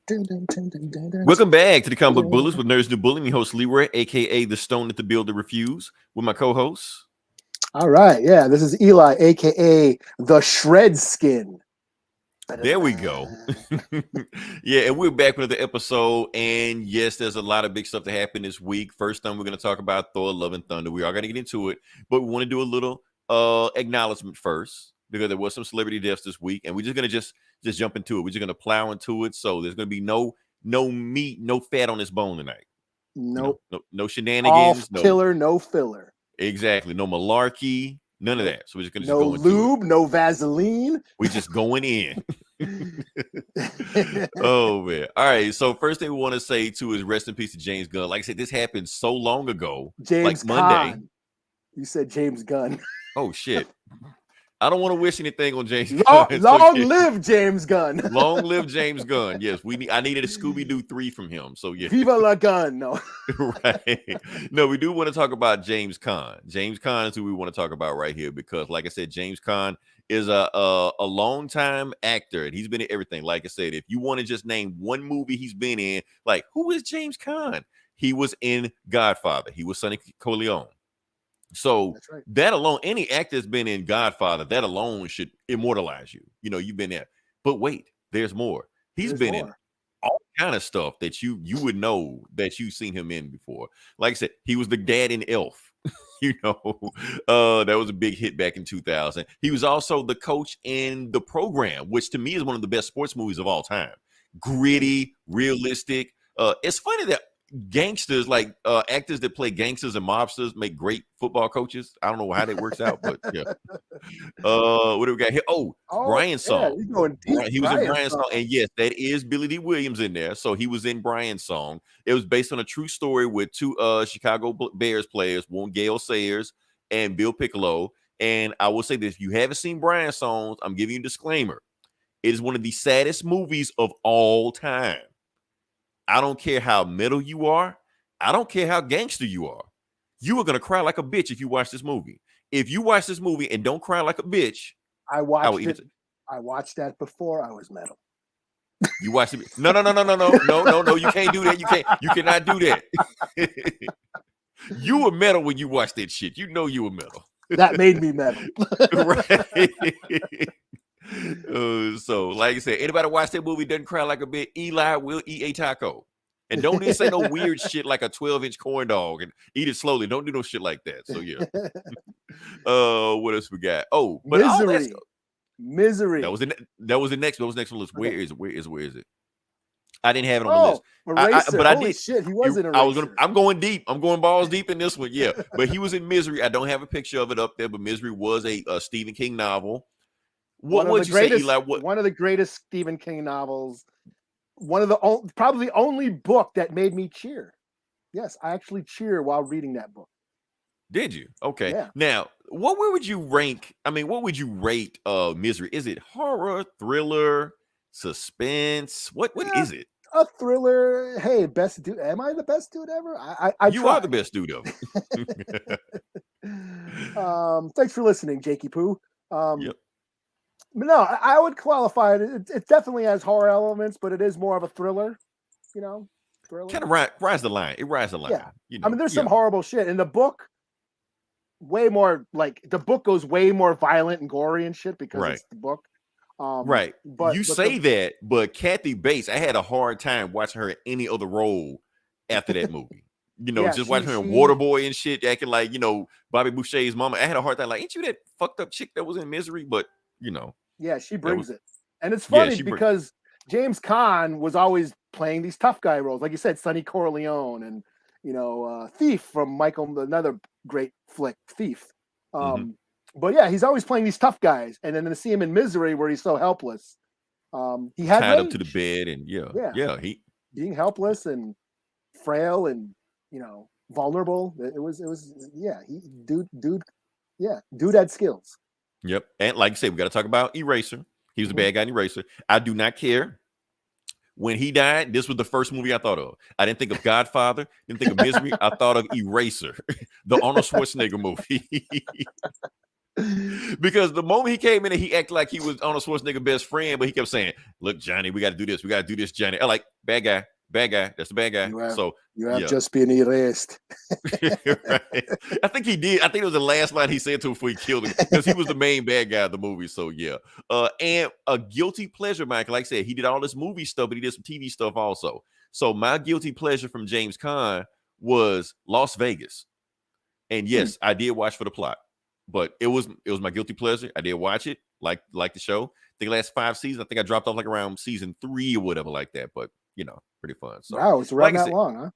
Welcome back to the Comic Book Bullies with Nerds Do Bullying. Your host Leroy, aka the Stone at the Builder Refuse, with my co-hosts. All right, yeah, this is Eli, aka the Shred Skin. There we go. Yeah, and we're back with another episode. And yes, there's a lot of big stuff that happened this week. First time we're going to talk about Thor: Love and Thunder. We are going to get into it, but we want to do a little acknowledgement first because there was some celebrity deaths this week, and we're just going to just jump into it. We're just going to plow into it. So there's going to be no meat, no fat on this bone tonight. Nope. No shenanigans. All killer, no filler. Exactly. No malarkey. None of that. So we're just going to no go into lube, no Vaseline. We're just going in. Oh man! All right. So first thing we want to say too is rest in peace to James Gunn. Like I said, this happened so long ago. James like Monday. Caan. You said James Gunn. Oh shit! I don't want to wish anything on James Gunn. Long live James Gunn. Long live James Gunn. Yes, I needed a Scooby-Doo 3 from him. So yeah. Viva la gun. No. Right. No, we do want to talk about James Caan. James Caan is who we want to talk about right here because, like I said, James Caan is a long-time actor and he's been in everything. Like I said, if you want to just name one movie he's been in, like who is James Caan? He was in Godfather. He was Sonny Corleone. So right. That alone, any actor that's been in Godfather, that alone should immortalize you. You know, you've been there. But wait, there's more. There's been in all kind of stuff that you would know that you've seen him in before. Like I said, he was the dad in Elf. You know, that was a big hit back in 2000. He was also the coach in The Program, which to me is one of the best sports movies of all time. Gritty, realistic. It's funny that gangsters, like actors that play gangsters and mobsters, make great football coaches. I don't know how that works out, but yeah. What do we got here? Brian Song. Yeah, he was in Brian Song, and yes, that is Billy D. Williams in there. So he was in Brian Song. It was based on a true story with two Chicago Bears players, one Gale Sayers and Bill Piccolo. And I will say this: if you haven't seen Brian Songs, I'm giving you a disclaimer. It is one of the saddest movies of all time. I don't care how metal you are. I don't care how gangster you are. You are going to cry like a bitch if you watch this movie. If you watch this movie and don't cry like a bitch, I watched it. I watched that before I was metal. You watched it. No. You can't do that. You cannot do that. You were metal when you watched that shit. You know you were metal. That made me metal. Right. So, like I said, anybody watch that movie doesn't cry like a bitch, Eli will eat a taco. And don't even say no weird shit like a 12-inch corn dog and eat it slowly. Don't do no shit like that. So yeah. What else we got? Oh, but Misery. That was the next. That was the next one. List. Where is it? I didn't have it on the list. Eraser. But I did. Shit, he was in Eraser. I'm going deep. I'm going balls deep in this one. Yeah, but he was in Misery. I don't have a picture of it up there, but Misery was a Stephen King novel. What would you say, Eli? One of the greatest Stephen King novels. One of the probably the only book that made me cheer. Yes, I actually cheer while reading that book. Did you? Okay. Yeah. Now, what would you rank? I mean, what would you rate Misery? Is it horror, thriller, suspense? What is it? A thriller. Hey, best dude. Am I the best dude ever? You are the best dude ever. Thanks for listening, Jakey Poo. Yep. No, I would qualify it. It definitely has horror elements, but it is more of a thriller. You know, thriller. Kind of rise the line. It rides the line. Yeah. You know, I mean, there's some horrible shit in the book. Way more like the book goes way more violent and gory and shit because it's the book. Right. But but Kathy Bates, I had a hard time watching her in any other role after that movie. You know, just watching her in Waterboy and shit, acting like, you know, Bobby Boucher's mama. I had a hard time like, ain't you that fucked up chick that was in Misery? But, you know. Yeah, she brings it. And it's funny because James Caan was always playing these tough guy roles. Like you said, Sonny Corleone and, you know, Thief from another great flick, Thief. But yeah, he's always playing these tough guys. And then to see him in Misery where he's so helpless. He had tied up to the bed and he being helpless and frail and, you know, vulnerable. It was dude had skills. Yep. And like I said, we got to talk about Eraser. He was a bad guy in Eraser. I do not care. When he died, this was the first movie I thought of. I didn't think of Godfather. Didn't think of Misery. I thought of Eraser, the Arnold Schwarzenegger movie. Because the moment he came in and he acted like he was Arnold Schwarzenegger's best friend, but he kept saying, "Look, Johnny, we got to do this. We got to do this, Johnny." I like bad guy. That's the bad guy. You have just been erased. Right. I think he did. I think it was the last line he said to him before he killed him, because he was the main bad guy of the movie. So yeah. And a guilty pleasure, Michael. Like I said, he did all this movie stuff, but he did some TV stuff also. So my guilty pleasure from James Caan was Las Vegas. And yes, I did watch for the plot, but it was my guilty pleasure. I did watch it, like the show. I think the last 5 seasons. I think I dropped off like around season 3 or whatever like that. But pretty fun. So wow, it's around that long, huh?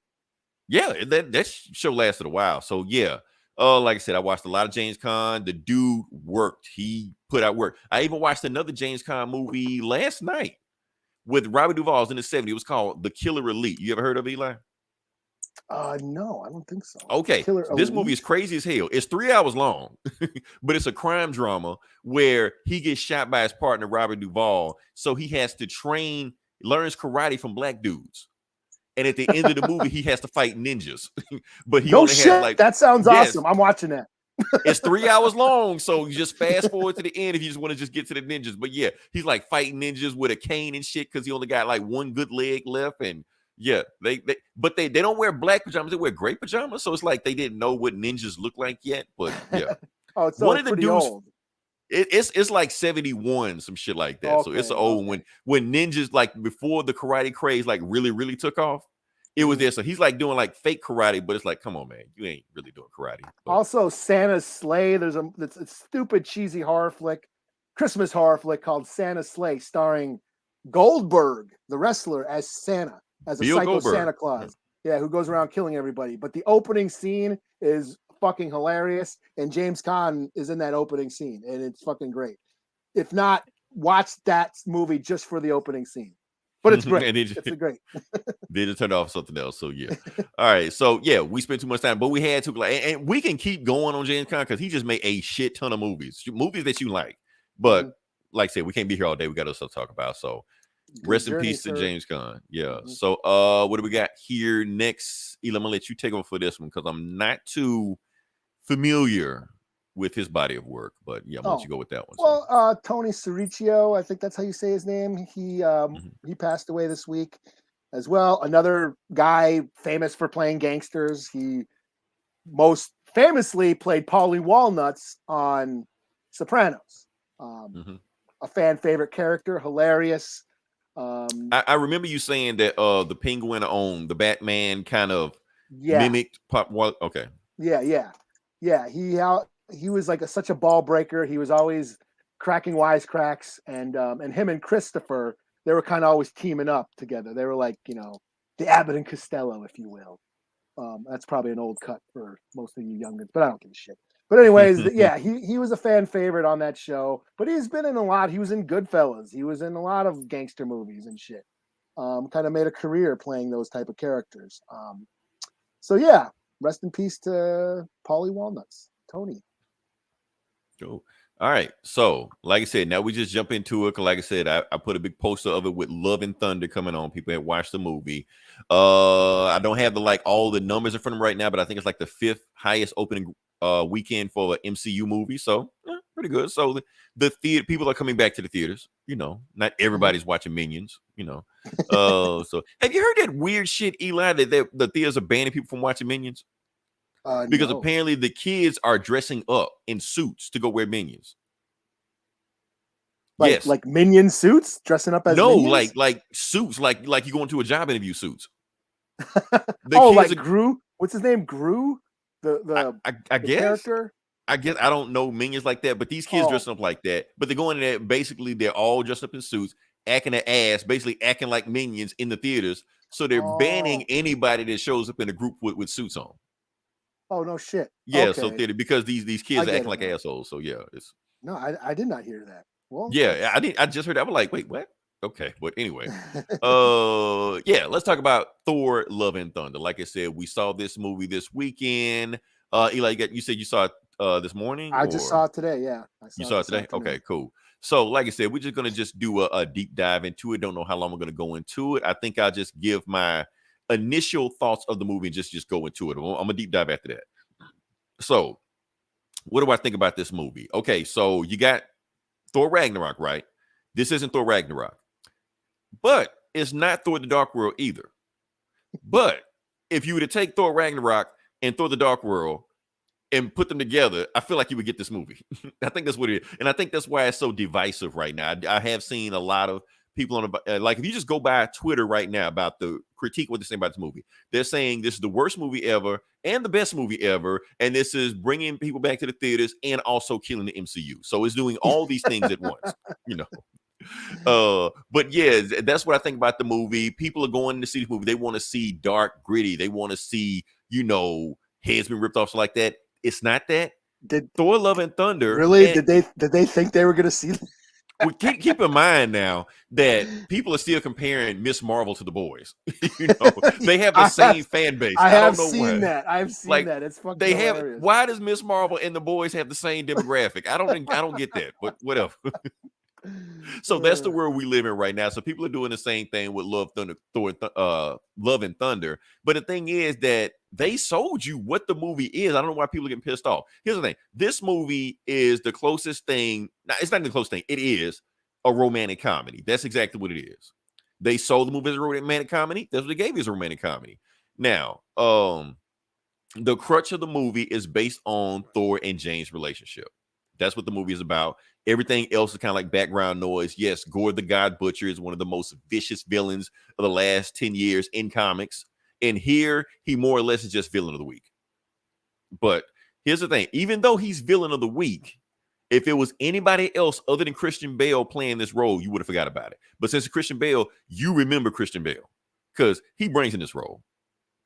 Yeah, that show lasted a while. So yeah, like I said, I watched a lot of James Caan. The dude worked. He put out work. I even watched another James Caan movie last night with Robert Duvall. It was in the 70s. It was called The Killer Elite. You ever heard of it, Eli? No, I don't think so. Okay, this movie is crazy as hell. It's 3 hours long, but it's a crime drama where he gets shot by his partner Robert Duvall, so he has to learns karate from black dudes. And at the end of the movie, he has to fight ninjas. But he only has like that sounds awesome. I'm watching that. It's 3 hours long, so you just fast forward to the end if you just want to just get to the ninjas. But yeah, he's like fighting ninjas with a cane and shit because he only got like one good leg left. And yeah, they don't wear black pajamas, they wear gray pajamas. So it's like they didn't know what ninjas look like yet. But yeah. Oh, it's one of the dudes. Old. It's like 71, some shit like that. Okay, so it's an old when ninjas, like before the karate craze like really took off, it was there. So he's like doing like fake karate, but it's like, come on, man, you ain't really doing karate. But also, Santa's Sleigh. There's a stupid cheesy Christmas horror flick called Santa's Sleigh, starring Goldberg, the wrestler, as Santa, as a psycho Santa Claus. Yeah, who goes around killing everybody. But the opening scene is fucking hilarious, and James Caan is in that opening scene, and it's fucking great. If not, watch that movie just for the opening scene. But it's great. It's great. They just turned off something else. So yeah. All right. So yeah, we spent too much time, but we had to and we can keep going on James Caan because he just made a shit ton of movies that you like. But like I said, we can't be here all day. We got other stuff to talk about. So rest in peace to James Caan. Yeah. So what do we got here next? Eli, I'm gonna let you take over for this one because I'm not too familiar with his body of work, but yeah, I'm gonna let you go with that one. Well, Tony Sirico, I think that's how you say his name. He passed away this week as well. Another guy famous for playing gangsters. He most famously played Paulie Walnuts on Sopranos. A fan favorite character, hilarious. I remember you saying that the Penguin on the Batman kind of mimicked Pop. Okay. Yeah. He was like such a ball breaker. He was always cracking wisecracks, and him and Christopher, they were kind of always teaming up together. They were like, the Abbott and Costello, if you will. That's probably an old cut for most of you youngins, but I don't give a shit. But anyways, yeah, he was a fan favorite on that show, but he's been in a lot. He was in Goodfellas. He was in a lot of gangster movies and shit. Kind of made a career playing those type of characters. So yeah, rest in peace to Paulie Walnuts, Tony. Cool. All right. So, like I said, now we just jump into it. Like I said, I put a big poster of it with Love and Thunder coming on. People had watched the movie. I don't have all the numbers in front of me right now, but I think it's like the 5th highest opening weekend for an MCU movie. So pretty good. So the theater people are coming back to the theaters. Not everybody's watching Minions. So have you heard that weird shit, Eli, that the theaters are banning people from watching Minions? Because apparently the kids are dressing up in suits to go wear Minions. Yes, like Minion suits, dressing up as Minions? like suits, like you go into a job interview suits. Gru. What's his name? Gru. I guess character. I guess I don't know Minions like that, but these kids dressing up like that. But they're going in there. Basically, they're all dressed up in suits, acting their ass, basically acting like Minions in the theaters. So they're banning anybody that shows up in a group with suits on. Oh no shit. Yeah, okay. So theater because these kids are acting like assholes. So yeah, no, I did not hear that. Well, yeah, I just heard that. I was like, wait, what? Okay, but anyway, yeah, let's talk about Thor: Love and Thunder. Like I said, we saw this movie this weekend. Eli, you said you saw it this morning. I just saw it today. Yeah, you saw it today. Okay, cool. So, like I said, we're just gonna do a deep dive into it. Don't know how long we're gonna go into it. I think I'll just give my initial thoughts of the movie and just go into it. I'm a deep dive after that. So, what do I think about this movie? Okay, so you got Thor Ragnarok, right? This isn't Thor Ragnarok, but it's not Thor the Dark World either. But if you were to take Thor Ragnarok and Thor the Dark World and put them together, I feel like you would get this movie. I think that's what it is. And I think that's why it's so divisive right now. I have seen a lot of people on like, if you just go by Twitter right now about the critique, what they're saying about this movie, they're saying this is the worst movie ever and the best movie ever. And this is bringing people back to the theaters and also killing the MCU. So it's doing all these things at once, you know. But yeah, that's what I think about the movie. People are going to see this movie. They want to see dark, gritty. They want to see, you know, heads being ripped off, so like that. It's not that. Did Thor: Love and Thunder really? Did they think they were going to see that? Well, keep in mind now that people are still comparing Miss Marvel to the boys. You know, they have the same fan base. I have don't know seen why. that. I've seen that. It's fucking they hilarious. have. Why does Miss Marvel and the boys have the same demographic? I don't get that. But whatever. So that's the world we live in right now. So people are doing the same thing with Love and Thunder. But the thing is that they sold you what the movie is. I don't know why people are getting pissed off. Here's the thing. This movie is the closest thing. Now, it's not even the closest thing. It is a romantic comedy. That's exactly what it is. They sold the movie as a romantic comedy. That's what they gave you as a romantic comedy. Now, the crutch of the movie is based on Thor and Jane's relationship. That's what the movie is about. Everything else is kind of like background noise. Yes, Gore the God Butcher is one of the most vicious villains of the last 10 years in comics. And here, he more or less is just villain of the week. But here's the thing. Even though he's villain of the week, if it was anybody else other than Christian Bale playing this role, you would have forgot about it. But since it's Christian Bale, you remember Christian Bale because he brings in this role.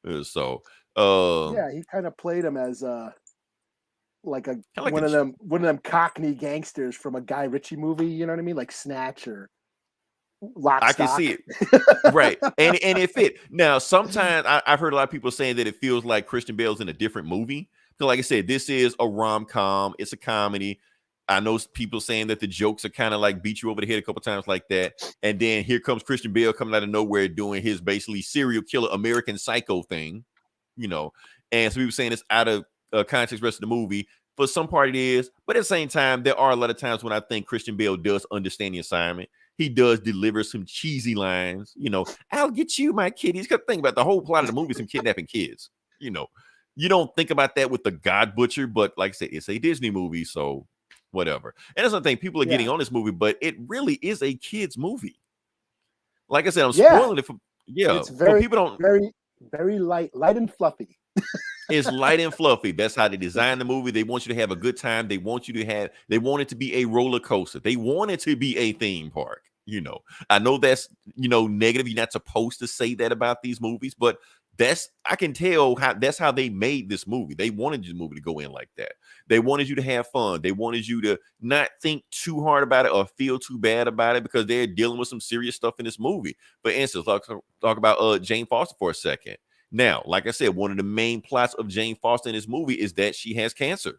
Yeah, he kind of played him as one of them Cockney gangsters from a Guy Ritchie movie, you know what I mean? Like Snatch or Lock, I Stock. can see it. Right. And it fit. Now, sometimes I've heard a lot of people saying that it feels like Christian Bale's in a different movie. So like I said, this is a rom-com. It's a comedy. I know people saying that the jokes are kind of like beat you over the head a couple times like that. And then here comes Christian Bale coming out of nowhere doing his basically serial killer American Psycho thing, you know. And so people saying it's out of context rest of the movie. For some part it is, but at the same time, there are a lot of times when I think Christian Bale does understand the assignment. He does deliver some cheesy lines, you know, I'll get you, my kid. He's got to think about the whole plot of the movie is him kidnapping kids. You know, you don't think about that with the God Butcher, but like I said, it's a Disney movie, so whatever. And that's the thing, people are getting on this movie, but it really is a kid's movie. Like I said, I'm spoiling it for it's very, people don't very light and fluffy. It's light and fluffy. That's how they design the movie. They want you to have a good time. They want it to be a roller coaster. They want it to be a theme park. You know, I know that's, you know, negative. You're not supposed to say that about these movies, but I can tell that's how they made this movie. They wanted the movie to go in like that. They wanted you to have fun. They wanted you to not think too hard about it or feel too bad about it because they're dealing with some serious stuff in this movie. For instance, talk about Jane Foster for a second. Now, like I said, one of the main plots of Jane Foster in this movie is that she has cancer.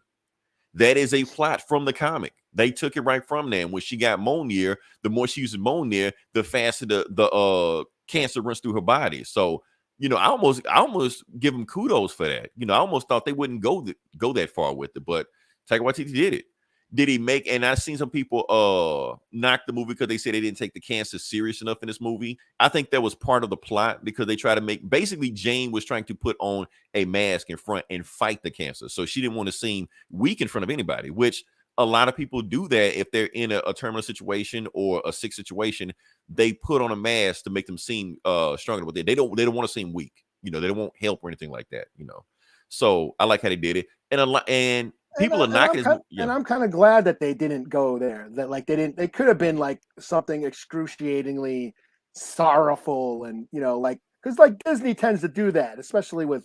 That is a plot from the comic. They took it right from there. And when she got Mjolnir, the more she uses Mjolnir, the faster the cancer runs through her body. So, you know, I almost give them kudos for that. You know, I almost thought they wouldn't go that far with it, but Taika Waititi did it. Did he make? And I've seen some people knock the movie because they said they didn't take the cancer serious enough in this movie. I think that was part of the plot because they try to make basically Jane was trying to put on a mask in front and fight the cancer, so she didn't want to seem weak in front of anybody. Which a lot of people do that if they're in a terminal situation or a sick situation. They put on a mask to make them seem stronger, but they don't want to seem weak. You know, they don't want help or anything like that. You know, so I like how they did it, and people are knocking. And I'm kind of glad that they didn't go there. That like they could have been like something excruciatingly sorrowful, and you know, like because like Disney tends to do that, especially with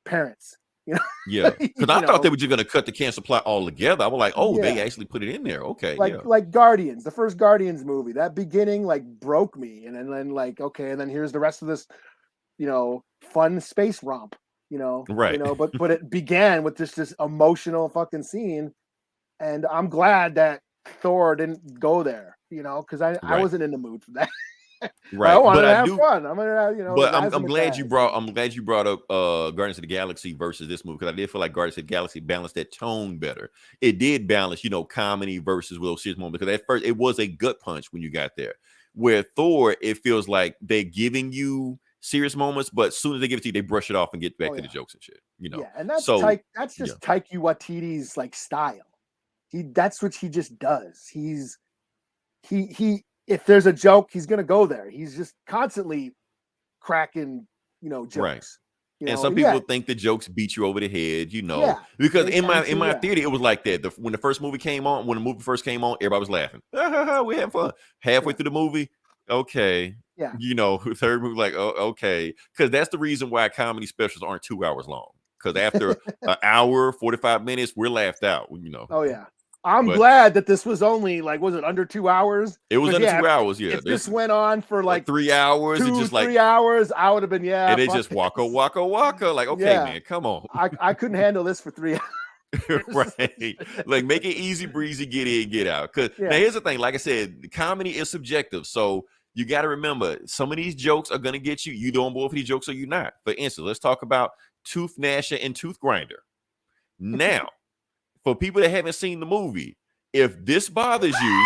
parents. You know? Yeah, because I thought they were just going to cut the cancer plot all together. I was like, oh, they actually put it in there. Okay, like Guardians, the first Guardians movie. That beginning like broke me, and then like okay, and then here's the rest of this, you know, fun space romp. You know, right? You know, but it began with just this emotional fucking scene, and I'm glad that Thor didn't go there. You know, because I wasn't in the mood for that. Right. I want to have fun. I'm gonna, But I'm glad you brought up Guardians of the Galaxy versus this movie, because I did feel like Guardians of the Galaxy balanced that tone better. It did balance, comedy versus Will Smith's moment, because at first it was a gut punch when you got there. Where Thor, it feels like they're giving you serious moments, but as soon as they give it to you, they brush it off and get back to the jokes and shit. Yeah, and that's just Taika Waititi's like style. That's what he just does. He if there's a joke, he's gonna go there. He's just constantly cracking, jokes. Right. And some people think the jokes beat you over the head, because in my theater, it was like that. When the movie first came on, everybody was laughing. We had fun. Halfway through the movie, okay. Yeah. Third movie, like, oh, okay. Because that's the reason why comedy specials aren't 2 hours long. Because after an hour, 45 minutes, we're laughed out, Oh, yeah. I'm glad that this was only was it under 2 hours? It was under 2 hours, yeah. If this went on for 3 hours, 3 hours, I would have been And they just waka. Like, okay, man, come on. I couldn't handle this for 3 hours. Right. Like, make it easy breezy, get in, get out. Because now here's the thing, like I said, comedy is subjective. So you got to remember, some of these jokes are gonna get you. You don't both of these jokes or you not. For instance, let's talk about Tooth Gnasher and Tooth Grinder. Now, for people that haven't seen the movie, if this bothers you,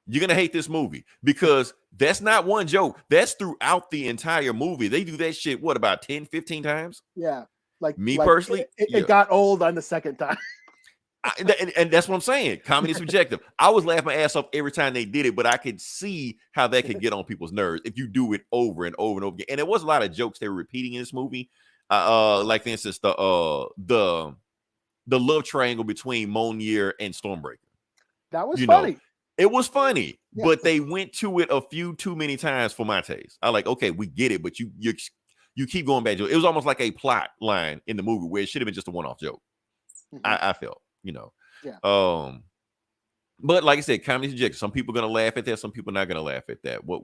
you're going to hate this movie, because that's not one joke. That's throughout the entire movie. They do that shit, about 10, 15 times? Yeah. Personally, it got old on the second time. And that's what I'm saying. Comedy is subjective. I was laughing my ass off every time they did it, but I could see how that could get on people's nerves if you do it over and over and over again. And there was a lot of jokes they were repeating in this movie. Like, for instance, the love triangle between Monier and Stormbreaker. That was funny. It was funny, but they went to it a few too many times for my taste. I like, okay, we get it, but you keep going back to it. It was almost like a plot line in the movie where it should have been just a one-off joke. I felt, Yeah. But like I said, comedy subjective. Some people are gonna laugh at that. Some people are not gonna laugh at that. What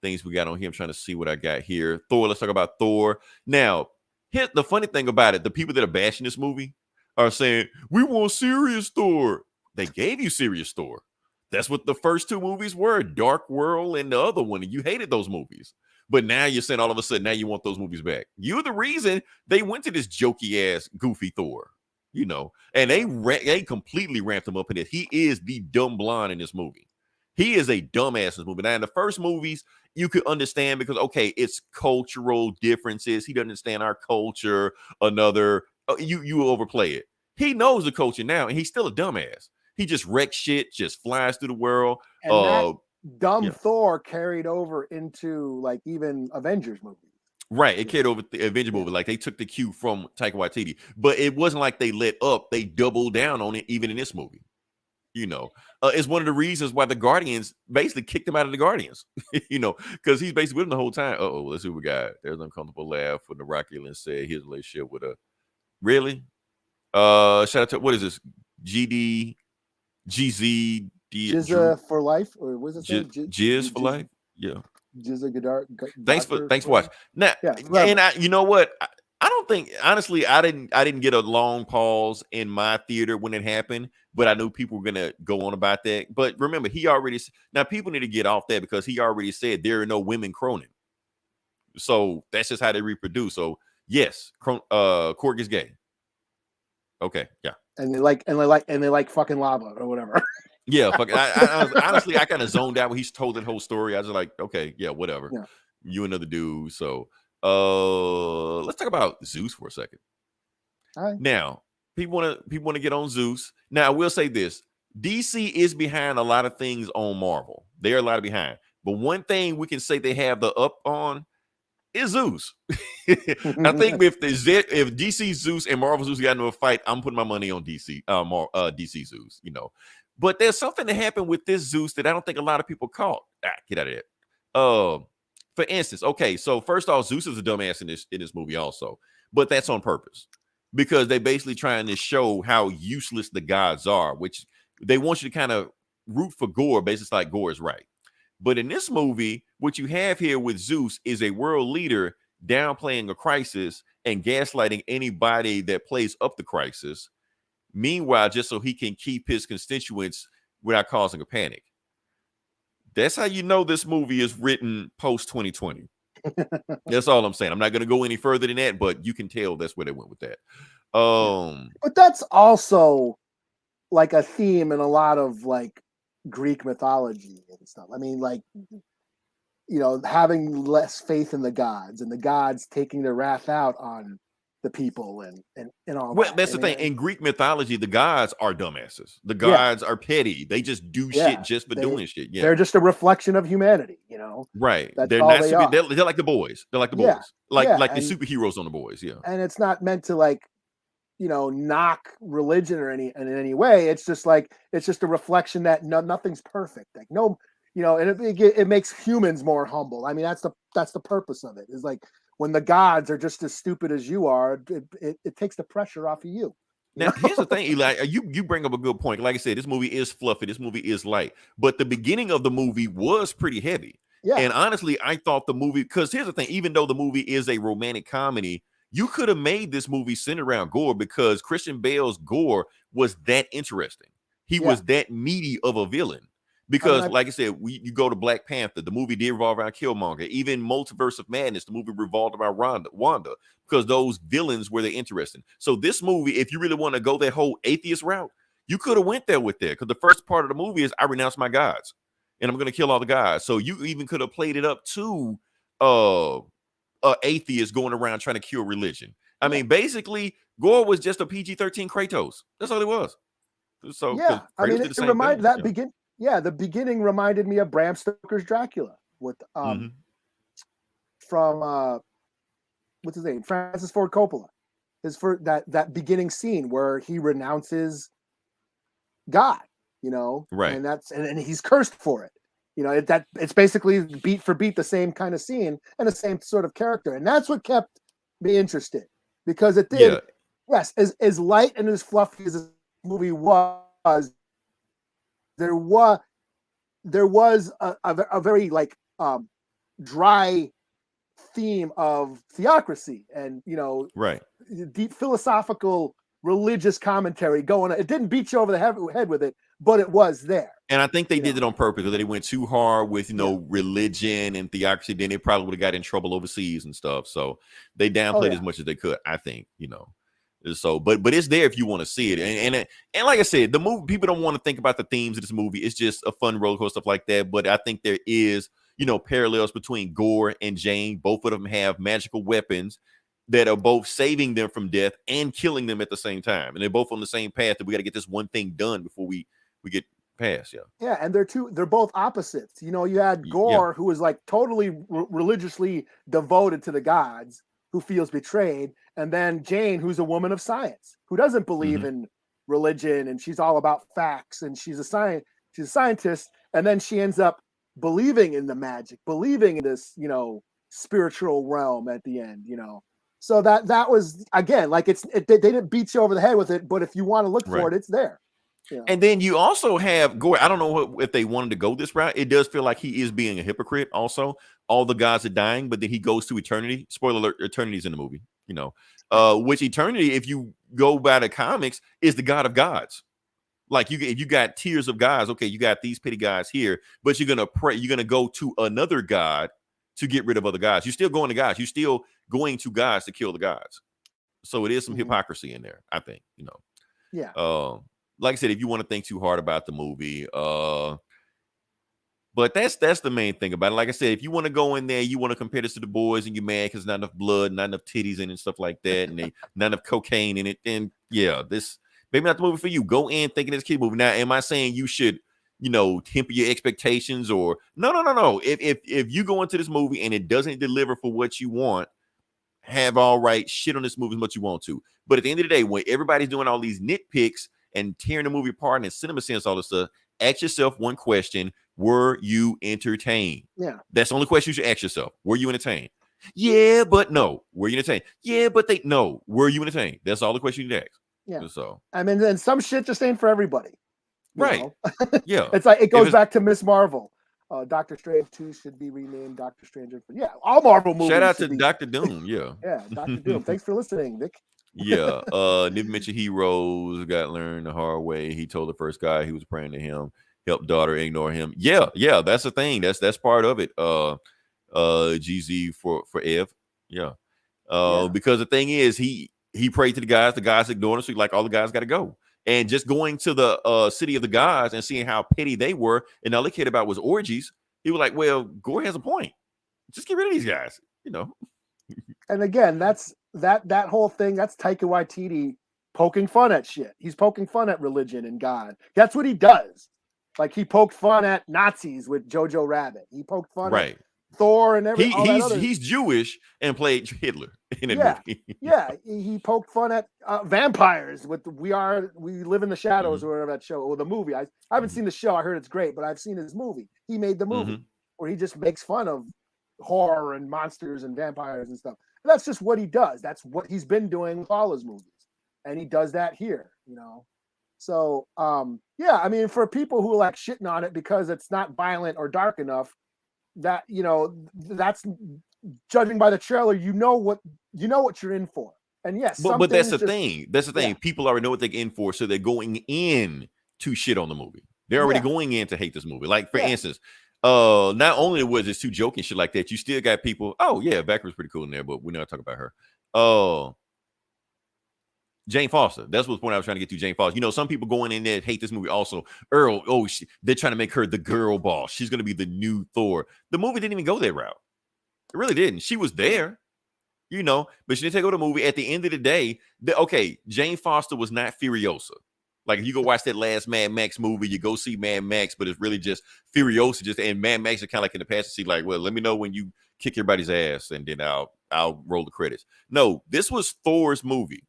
things we got on here? I'm trying to see what I got here. Thor. Let's talk about Thor. Now, here's the funny thing about it. The people that are bashing this movie are saying, we want serious Thor. They gave you serious Thor. That's what the first two movies were, Dark World and the other one. And you hated those movies. But now you're saying all of a sudden, now you want those movies back. You're the reason they went to this jokey ass, goofy Thor. And they completely ramped him up in it. He is the dumb blonde in this movie. He is a dumbass in this movie. Now, in the first movies, you could understand because, okay, it's cultural differences. He doesn't understand our culture. You overplay it. He knows the culture now, and he's still a dumbass. He just wrecks shit, just flies through the world. And that dumb Thor carried over into even Avengers movies. Right, it carried over the Avenger movie. Like, they took the cue from Taika Waititi, but it wasn't like they let up. They doubled down on it, even in this movie. It's one of the reasons why the Guardians basically kicked him out of the Guardians. Because he's basically with them the whole time. Let's see what we got. There's an uncomfortable laugh when the Rocky Lynn said his relationship with a really. Shout out to, what is this? GZ Jizza for life, or was it Jizz for life? Yeah. Jizza Gadar. Thanks for watching. Now, and you know what? I don't think, honestly, I didn't get a long pause in my theater when it happened, but I knew people were gonna go on about that. But remember, now people need to get off that, because he already said there are no women Cronin. So that's just how they reproduce. So yes, Korg is gay. Okay, yeah. And they like fucking lava or whatever. Yeah, honestly, I kind of zoned out when he told that whole story. I was like, okay, yeah, whatever. Yeah. You another dude. So let's talk about Zeus for a second. All right. Now, people want to get on Zeus. Now, I will say this: DC is behind a lot of things on Marvel. They are a lot behind. But one thing we can say they have the up on is Zeus. I think if DC Zeus and Marvel Zeus got into a fight, I'm putting my money on DC. DC Zeus. But there's something that happened with this Zeus that I don't think a lot of people caught. Get out of there. For instance, okay, so first off, Zeus is a dumbass in this movie also, but that's on purpose, because they basically trying to show how useless the gods are, which they want you to kind of root for Gore, basically like Gore is right. But in this movie, what you have here with Zeus is a world leader downplaying a crisis and gaslighting anybody that plays up the crisis. Meanwhile, just so he can keep his constituents without causing a panic. That's how you know this movie is written post 2020. That's all I'm saying. I'm not going to go any further than that, but you can tell that's where they went with that. But that's also like a theme in a lot of like Greek mythology and stuff. I mean, like, you know, having less faith in the gods and the gods taking their wrath out on the people and all. Well, that's the thing. In Greek mythology, the gods are dumbasses. The gods are petty. They just do shit just for doing shit. Yeah, they're just a reflection of humanity. You know, right? That's they're all not. they're like the boys. They're like the boys. Like the superheroes on the boys. Yeah, and it's not meant to like, you know, knock religion or in any way. It's just like it's just a reflection that nothing's perfect. Like no, you know, and it makes humans more humble. I mean, that's the purpose of it. Is like when the gods are just as stupid as you are, it takes the pressure off of you. Now, here's the thing, Eli. You bring up a good point. Like I said, this movie is fluffy. This movie is light. But the beginning of the movie was pretty heavy. Yeah. And honestly, I thought the movie, because here's the thing, even though the movie is a romantic comedy, you could have made this movie centered around gore because Christian Bale's gore was that interesting. He was that meaty of a villain. Because, like I said, you go to Black Panther, the movie did revolve around Killmonger. Even Multiverse of Madness, the movie revolved around Wanda, because those villains were interesting. So this movie, if you really want to go that whole atheist route, you could have went there with that. Because the first part of the movie is I renounce my gods, and I'm going to kill all the gods. So you even could have played it up to atheists going around trying to cure religion. I mean, basically, Gore was just a PG-13 Kratos. That's all it was. So yeah, I mean, it reminded that begin. Yeah, the beginning reminded me of Bram Stoker's Dracula with from what's his name? Francis Ford Coppola. That beginning scene where he renounces God, you know, right? And and he's cursed for it. You know, it's basically beat for beat the same kind of scene and the same sort of character, and that's what kept me interested because it did. Yeah. Yes, as light and as fluffy as this movie was. There was a very like dry theme of theocracy and, you know, right, deep philosophical religious commentary going on. It didn't beat you over the head with it, but it was there. And I think they did it on purpose because they went too hard with, you know, religion and theocracy. Then they probably would have got in trouble overseas and stuff. So they downplayed as much as they could, I think, you know. So, but it's there if you want to see it, and like I said, the movie, people don't want to think about the themes of this movie. It's just a fun roller coaster, stuff like that. But I think there is, you know, parallels between Gore and Jane. Both of them have magical weapons that are both saving them from death and killing them at the same time, and they're both on the same path. That we got to get this one thing done before we get past. Yeah, and they're both opposites. You know, you had Gore, who was like totally religiously devoted to the gods, who feels betrayed. And then Jane, who's a woman of science, who doesn't believe in religion, and she's all about facts, and she's a scientist, and then she ends up believing in the magic, believing in this, you know, spiritual realm at the end, you know. So that was, again, like they didn't beat you over the head with it, but if you want to look for it, it's there. Yeah. And then you also have Gore. I don't know if they wanted to go this route. It does feel like he is being a hypocrite. Also, all the gods are dying, but then he goes to eternity. Spoiler alert: eternity's in the movie. You know, which eternity, if you go by the comics, is the god of gods. Like you got tiers of gods. Okay, you got these petty gods here, but you're gonna pray. You're gonna go to another god to get rid of other gods. You're still going to gods. You're still going to gods to kill the gods. So it is some hypocrisy in there, I think. You know. Yeah. Like I said, if you want to think too hard about the movie, but that's the main thing about it. Like I said, if you want to go in there, you want to compare this to the boys, and you're mad because not enough blood, not enough titties in it, and stuff like that, and not enough cocaine in it, then yeah, this maybe not the movie for you. Go in thinking it's a kid movie. Now, am I saying you should, you know, temper your expectations or no? If you go into this movie and it doesn't deliver for what you want, have all right shit on this movie as much as you want to. But at the end of the day, when everybody's doing all these nitpicks and tearing the movie apart and cinema sense, all this stuff, ask yourself one question: were you entertained? Yeah, that's the only question you should ask yourself. Were you entertained? Yeah, but no. Were you entertained? Yeah, but no. Were you entertained? That's all the question you need to ask. Yeah. So I mean, then some shit just ain't for everybody, right? Yeah, it's like it goes back to Miss Marvel. Doctor Strange 2 should be renamed Doctor Strange. Yeah, all Marvel movies. Shout out to Dr. Doom. Yeah, yeah, Dr. Doom. Thanks for listening, Nick. Yeah, Never Mention Heroes got learned the hard way. He told the first guy he was praying to him, help daughter ignore him. Yeah, that's the thing. That's part of it. GZ for Ev. Yeah. Because the thing is, he prayed to the guys ignored him, so like all the guys got to go. And just going to the city of the gods and seeing how petty they were, and all they cared about was orgies. He was like, well, Gore has a point. Just get rid of these guys, And again, that's that whole thing. That's Taika Waititi poking fun at shit. He's poking fun at religion and God. That's what he does. Like he poked fun at Nazis with Jojo Rabbit. He poked fun at Thor and everything. He's Jewish and played Hitler in a movie. He poked fun at vampires with We Live in the Shadows or whatever that show or the movie. I haven't seen the show. I heard it's great, but I've seen his movie. He made the movie where he just makes fun of horror and monsters and vampires and stuff. And that's just what he does. That's what he's been doing with all his movies, and he does that here. So I mean, for people who like shitting on it because it's not violent or dark enough, that that's judging by the trailer, you know what you're in for. And yes, but that's the thing. That's the thing. People already know what they're in for, so they're going in to shit on the movie. They're already going in to hate this movie. Like for instance, not only was it too joking shit like that, you still got people. Oh yeah, Becker's pretty cool in there, but we're not talking about her. Jane Foster. That's what point I was trying to get to. Jane Foster. Some people going in there hate this movie also. Earl, they're trying to make her the girl boss. She's going to be the new Thor. The movie didn't even go that route. It really didn't. She was there, but she didn't take over the movie. At the end of the day, Jane Foster was not Furiosa. Like if you go watch that last Mad Max movie, you go see Mad Max, but it's really just Furiosa. And Mad Max is kind of like in the past to see like, well, let me know when you kick everybody's ass, and then I'll roll the credits. No, this was Thor's movie.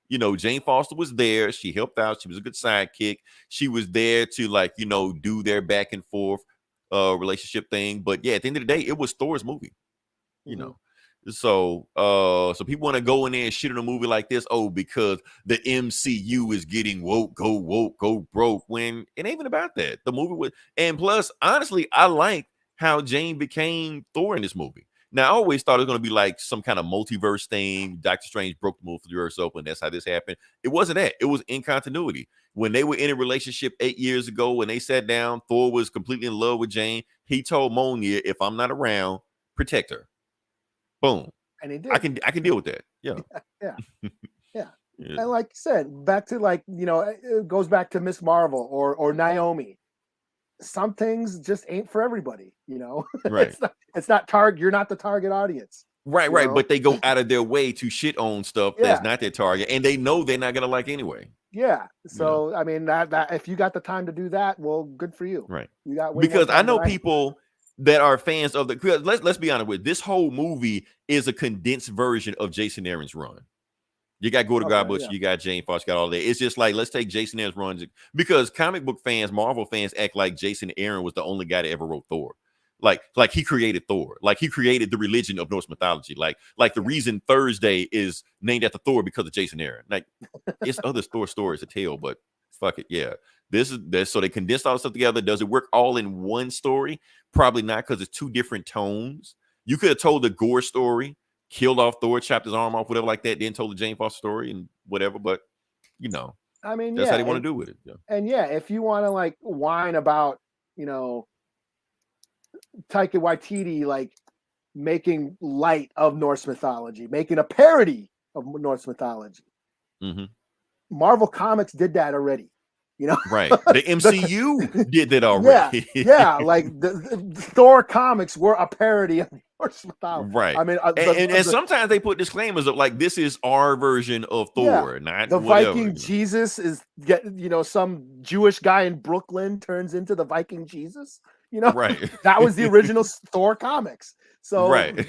Jane Foster was there. She helped out. She was a good sidekick. She was there to do their back and forth relationship thing. But yeah, at the end of the day, it was Thor's movie. So people want to go in there and shit on a movie like this. Oh, because the MCU is getting woke, go broke. When it ain't even about that. The movie was, and plus, honestly, I like how Jane became Thor in this movie. Now, I always thought it was going to be like some kind of multiverse thing. Doctor Strange broke the multiverse open. That's how this happened. It wasn't that. It was in continuity. When they were in a relationship 8 years ago, when they sat down, Thor was completely in love with Jane. He told Mjolnir, if I'm not around, protect her. Boom. And he did. I can deal with that. Yeah. Yeah. And like you said, back to it goes back to Miss Marvel or Naomi. Some things just ain't for everybody, Right. It's not target. You're not the target audience. Right. But they go out of their way to shit on stuff that's not their target, and they know they're not gonna like anyway. Yeah. So I mean, that if you got the time to do that, well, good for you. Right. You got because I know people that are fans of the. Let's be honest with this whole movie is a condensed version of Jason Aaron's run. You got Gordon Godbush, you got Jane Foster, got all that. It's just like, let's take Jason Aaron's runs, because comic book fans, Marvel fans act like Jason Aaron was the only guy that ever wrote Thor. Like he created Thor. Like he created the religion of Norse mythology. Like the reason Thursday is named after Thor because of Jason Aaron. Like it's other Thor stories to tell, but fuck it. Yeah. This so they condensed all the stuff together. Does it work all in one story? Probably not, because it's two different tones. You could have told the Gore story, killed off Thor, chopped his arm off, whatever like that, then told the Jane Foster story and whatever. But I mean, that's how they want to do with it. Yeah. And if you want to whine about, Taika Waititi making light of Norse mythology, making a parody of Norse mythology. Marvel Comics did that already. Right. The MCU did that already. Yeah. Like the Thor comics were a parody of Norse mythology. Right. I mean, and sometimes they put disclaimers of this is our version of Thor, not the whatever, Viking Jesus is some Jewish guy in Brooklyn turns into the Viking Jesus. Right. That was the original Thor comics. So right.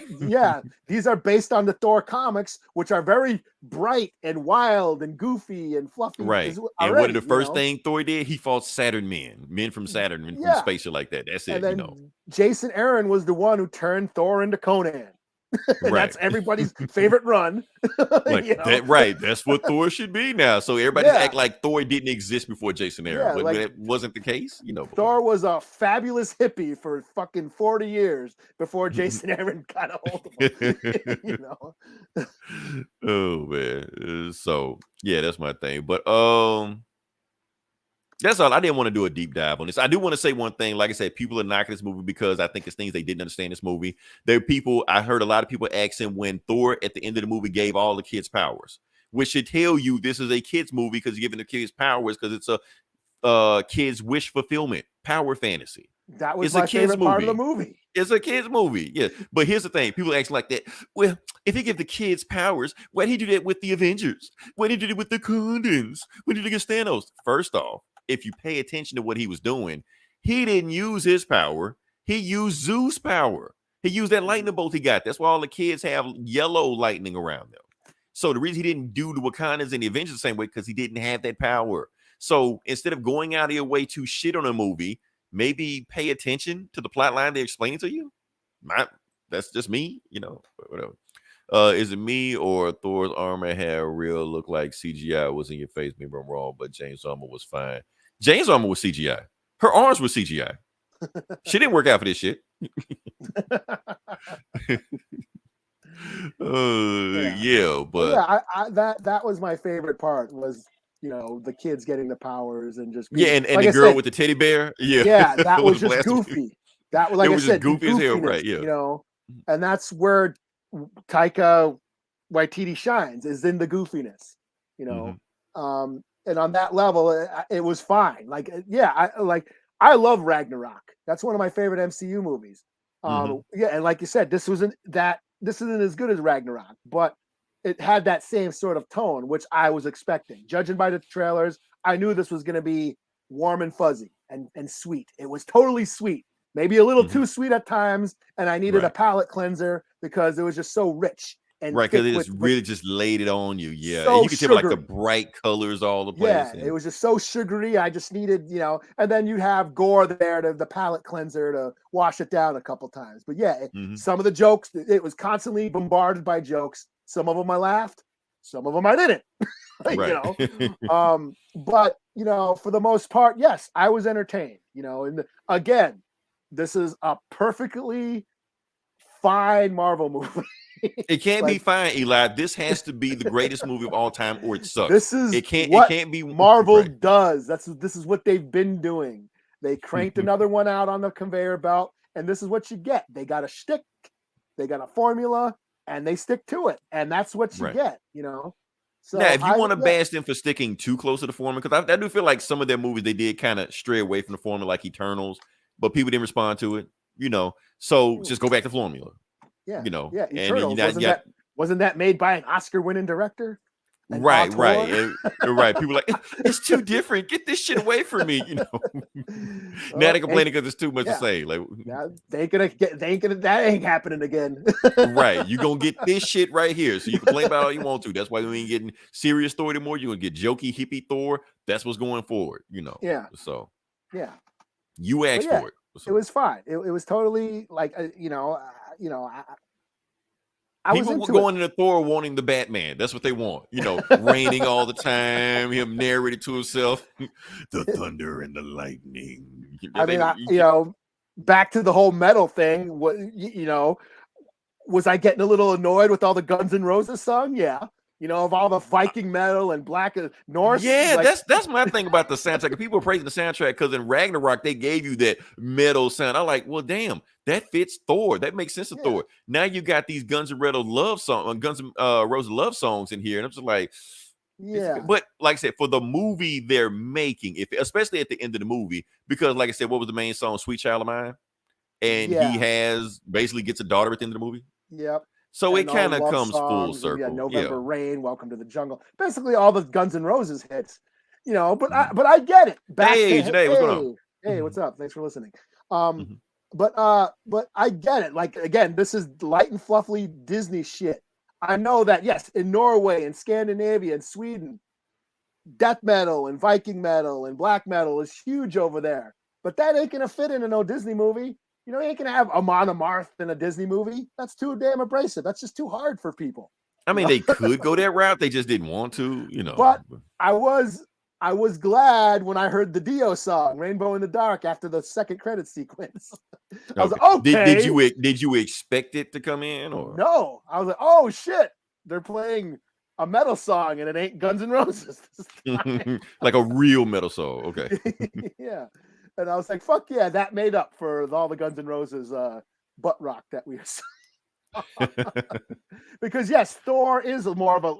These are based on the Thor comics, which are very bright and wild and goofy and fluffy. Right. And what the first thing Thor did, he fought Saturn men from Saturn, from space shit like that. That's it. And then Jason Aaron was the one who turned Thor into Conan. And that's everybody's favorite run. Right. That's what Thor should be now. So everybody act like Thor didn't exist before Jason Aaron, but that wasn't the case. Thor was a fabulous hippie for fucking 40 years before Jason Aaron got a hold of him. Oh man. So yeah, that's my thing. But That's all. I didn't want to do a deep dive on this. I do want to say one thing. Like I said, people are knocking this movie because I think it's things they didn't understand this movie. There are people, I heard a lot of people asking when Thor at the end of the movie gave all the kids powers, which should tell you this is a kids movie because you're giving the kids powers because it's a kids wish fulfillment, power fantasy. That was my favorite part of the movie. It's a kids movie. Yeah. But here's the thing. People act like that. Well, if he give the kids powers, why did he do that with the Avengers? Why did he do it with the Condens? Why did he get Thanos? First off, if you pay attention to what he was doing, he didn't use his power. He used Zeus' power. He used that lightning bolt he got. That's why all the kids have yellow lightning around them. So the reason he didn't do the Wakandans and the Avengers the same way because he didn't have that power. So instead of going out of your way to shit on a movie, maybe pay attention to the plot line they're explaining to you. That's just me, whatever. Is it me or Thor's armor had a real look like CGI was in your face? Maybe I'm wrong, but James' armor was fine. James' armor was CGI. Her arms were CGI. She didn't work out for this shit. That was my favorite part was the kids getting the powers and just and like the girl with the teddy bear. That was just goofy. That was, like I said, goofy as hell, right? And that's where Taika Waititi shines, is in the goofiness, and on that level it was fine. I love Ragnarok. That's one of my favorite MCU movies. And like you said, this isn't as good as Ragnarok, but it had that same sort of tone, which I was expecting. Judging by the trailers, I knew this was going to be warm and fuzzy and sweet. It was totally sweet, maybe a little too sweet at times, and I needed a palate cleanser because it was just so rich. And because it just really just laid it on you. Yeah. So and you could tell like the bright colors all the place. Yeah, it was just so sugary. I just needed, and then you have gore there to the palate cleanser to wash it down a couple times. But some of the jokes, it was constantly bombarded by jokes. Some of them I laughed, some of them I didn't. But for the most part, yes, I was entertained. And again, this is a perfectly fine Marvel movie. It can't be fine, Eli. This has to be the greatest movie of all time, or it sucks. It can't be Marvel does. This is what they've been doing. They cranked another one out on the conveyor belt, and this is what you get. They got a shtick, they got a formula, and they stick to it, and that's what you get. So now, if you want to bash them for sticking too close to the formula, because I do feel like some of their movies they did kind of stray away from the formula, like Eternals, but people didn't respond to it. So just go back to formula. Yeah, Eternals, and wasn't that made by an Oscar-winning director? Right. People like it's too different. Get this shit away from me. Now they're complaining because it's too much to say. Like that ain't happening again. Right, you gonna get this shit right here. So you complain about all you want to. That's why we ain't getting serious Thor anymore. You're gonna get jokey hippie Thor. That's what's going forward. Yeah. So you asked for it. So. It was fine. It was totally like people were going into Thor wanting the Batman. That's what they want. Raining all the time, him narrating to himself, the thunder and the lightning. Back to the whole metal thing. What was I getting a little annoyed with all the Guns N' Roses song? Yeah. Of all the Viking metal and Black Norse. Yeah, that's my thing about the soundtrack. People are praising the soundtrack because in Ragnarok they gave you that metal sound. I'm like, well, damn, that fits Thor. That makes sense to Thor. Now you got these Guns N' Roses love songs in here, and I'm just like, But like I said, for the movie they're making, especially at the end of the movie, because like I said, what was the main song? "Sweet Child of Mine," and he basically gets a daughter at the end of the movie. Yep. So it kind of comes full circle. November Rain, Welcome to the Jungle. Basically, all the Guns N' Roses hits. But I get it. Hey, what's going on? Hey, what's up? Thanks for listening. But I get it. Like again, this is light and fluffy Disney shit. I know that yes, in Norway and Scandinavia and Sweden, death metal and Viking metal and black metal is huge over there. But that ain't gonna fit in no Disney movie. You ain't gonna have Amon Amarth in a Disney movie. That's too damn abrasive. That's just too hard for people. I mean, they could go that route. They just didn't want to, But I was glad when I heard the Dio song, "Rainbow in the Dark," after the second credit sequence. I was like, okay. Did you expect it to come in? Or no? I was like, oh shit, they're playing a metal song and it ain't Guns N' Roses this time. Like a real metal song. Okay. Yeah. And I was like, fuck yeah, that made up for all the Guns N' Roses butt rock that we were because yes, Thor is more of a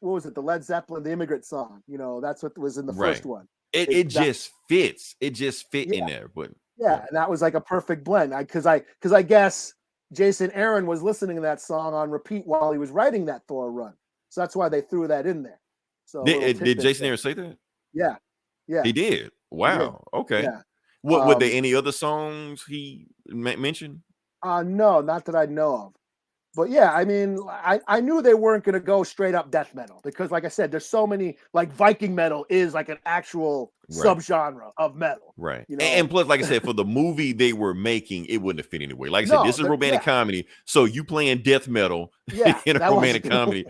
what was it, the Led Zeppelin, the Immigrant Song, that's what was in the first one. It just fits. It just fit in there, but and that was like a perfect blend. Because I guess Jason Aaron was listening to that song on repeat while he was writing that Thor run, so that's why they threw that in there. So did Jason Aaron say that? Yeah, he did. Wow. Okay. Yeah. What were there any other songs he mentioned? No, not that I know of. But yeah, I mean, I knew they weren't going to go straight up death metal because, like I said, there's so many, like Viking metal is like an actual subgenre of metal. Right. And plus, like I said, for the movie they were making, it wouldn't have fit anyway. Like I said, this is romantic comedy. So you playing death metal in a romantic comedy.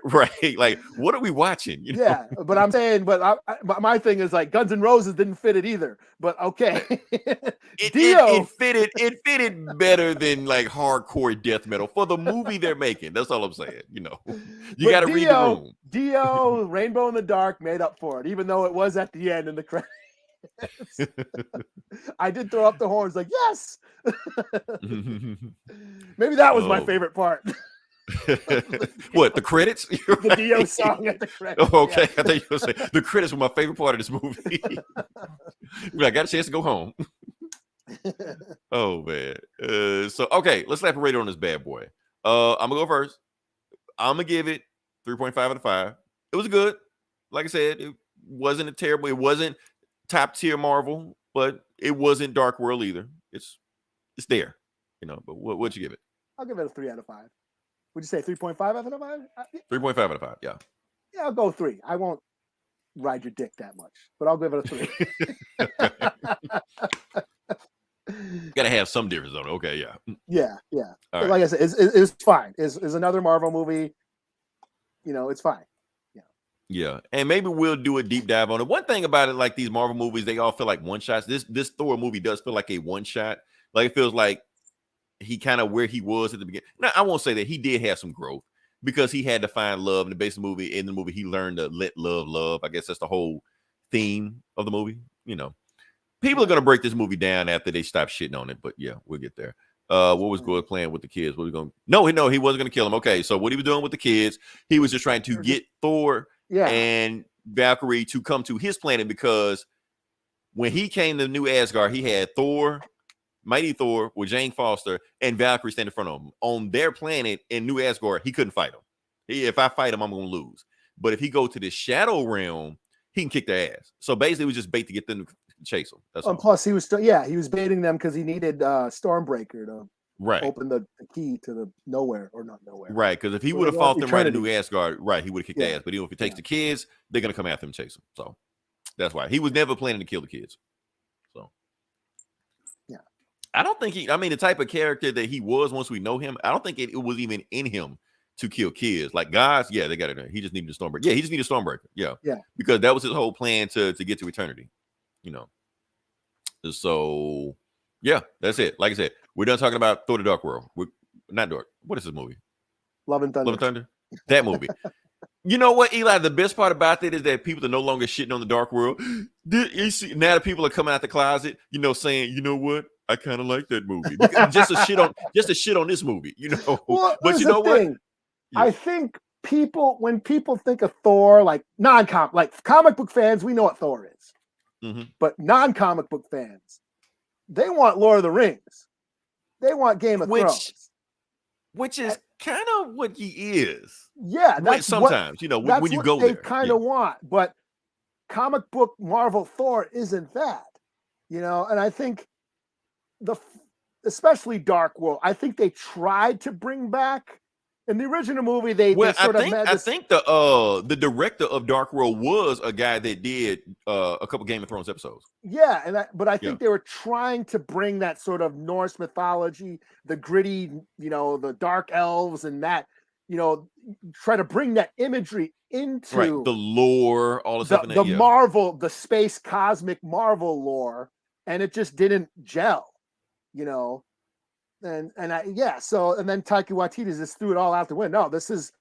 Right. Like, what are we watching? Yeah. But I'm saying, but my thing is like Guns N' Roses didn't fit it either. But okay. It fitted better than like hardcore death metal for the movie they're making. That's all I'm saying. You got to read the room. Dio, Rainbow in the Dark made up for it, even though it was at the end in the credits. I did throw up the horns like, yes. Maybe that was my favorite part. What, the credits? The Dio song at the credits. Oh, okay. I thought you were saying the credits were my favorite part of this movie. I got a chance to go home. Oh man. So okay, let's slap a rating on this bad boy. I'm gonna go first. I'm gonna give it 3.5 out of 5. It was good. Like I said, it wasn't it wasn't top tier Marvel, but it wasn't Dark World either. It's there, but what'd you give it? I'll give it a 3 out of 5. Would you say 3.5 out of 5? 3.5 out of 5, yeah. Yeah, I'll go 3. I won't ride your dick that much, but I'll give it a 3. Gotta have some difference on it. Okay, yeah. Yeah. All right. Like I said, it's fine. It's another Marvel movie. It's fine. Yeah, and maybe we'll do a deep dive on it. One thing about it, like these Marvel movies, they all feel like one shots. This Thor movie does feel like a one shot. Like it feels like he kind of where he was at the beginning. Now, I won't say that he did have some growth because he had to find love in the base of the movie. In the movie, he learned to let love. I guess that's the whole theme of the movie. People are gonna break this movie down after they stop shitting on it, but yeah, we'll get there. What was Gord playing with the kids? What was going? No, he wasn't gonna kill him. Okay, so what he was doing with the kids, he was just trying to get Thor and Valkyrie to come to his planet because when he came to New Asgard, he had Thor, Mighty Thor with Jane Foster, and Valkyrie standing in front of him. On their planet in New Asgard, he couldn't fight him. If I fight him, I'm gonna lose. But if he go to the Shadow Realm, he can kick their ass. So basically, it was just bait to get them to chase him. That's all. Plus, he was baiting them because he needed Stormbreaker to open the key to the nowhere or not nowhere. Right, because if he would have fought them right in New Asgard, he would have kicked their ass. But if he takes the kids, they're gonna come after him and chase him. So that's why he was never planning to kill the kids. So I don't think the type of character that he was once we know him, I don't think it was even in him to kill kids. Like guys, they got it. He just needed a Stormbreaker. Yeah, he just needed a Stormbreaker. Yeah. Because that was his whole plan to get to eternity. So yeah, that's it. Like I said, we're done talking about Thor: The Dark World. We're not dark. What is this movie? Love and Thunder. Love and Thunder. That movie. You know what, Eli? The best part about that is that people are no longer shitting on the Dark World. You see, now the people are coming out the closet, saying, you know what? I kind of like that movie. Just to shit on this movie, Well, but you know what? Yeah. I think when people think of Thor, like comic book fans, we know what Thor is. Mm-hmm. But non-comic book fans, they want Lord of the Rings. They want Game of Thrones. Which is kind of what he is. Yeah, that's sometimes, when you go there. They kind of want, but comic book Marvel Thor isn't that. And I think especially Dark World, I think they tried to bring back in the original movie. I think the director of Dark World was a guy that did a couple Game of Thrones episodes. Yeah, but I think they were trying to bring that sort of Norse mythology, the gritty, the dark elves, and that, try to bring that imagery into the lore, all the stuff in the Marvel, the space cosmic Marvel lore, and it just didn't gel. And then Taika Waititi just threw it all out the window. No, this is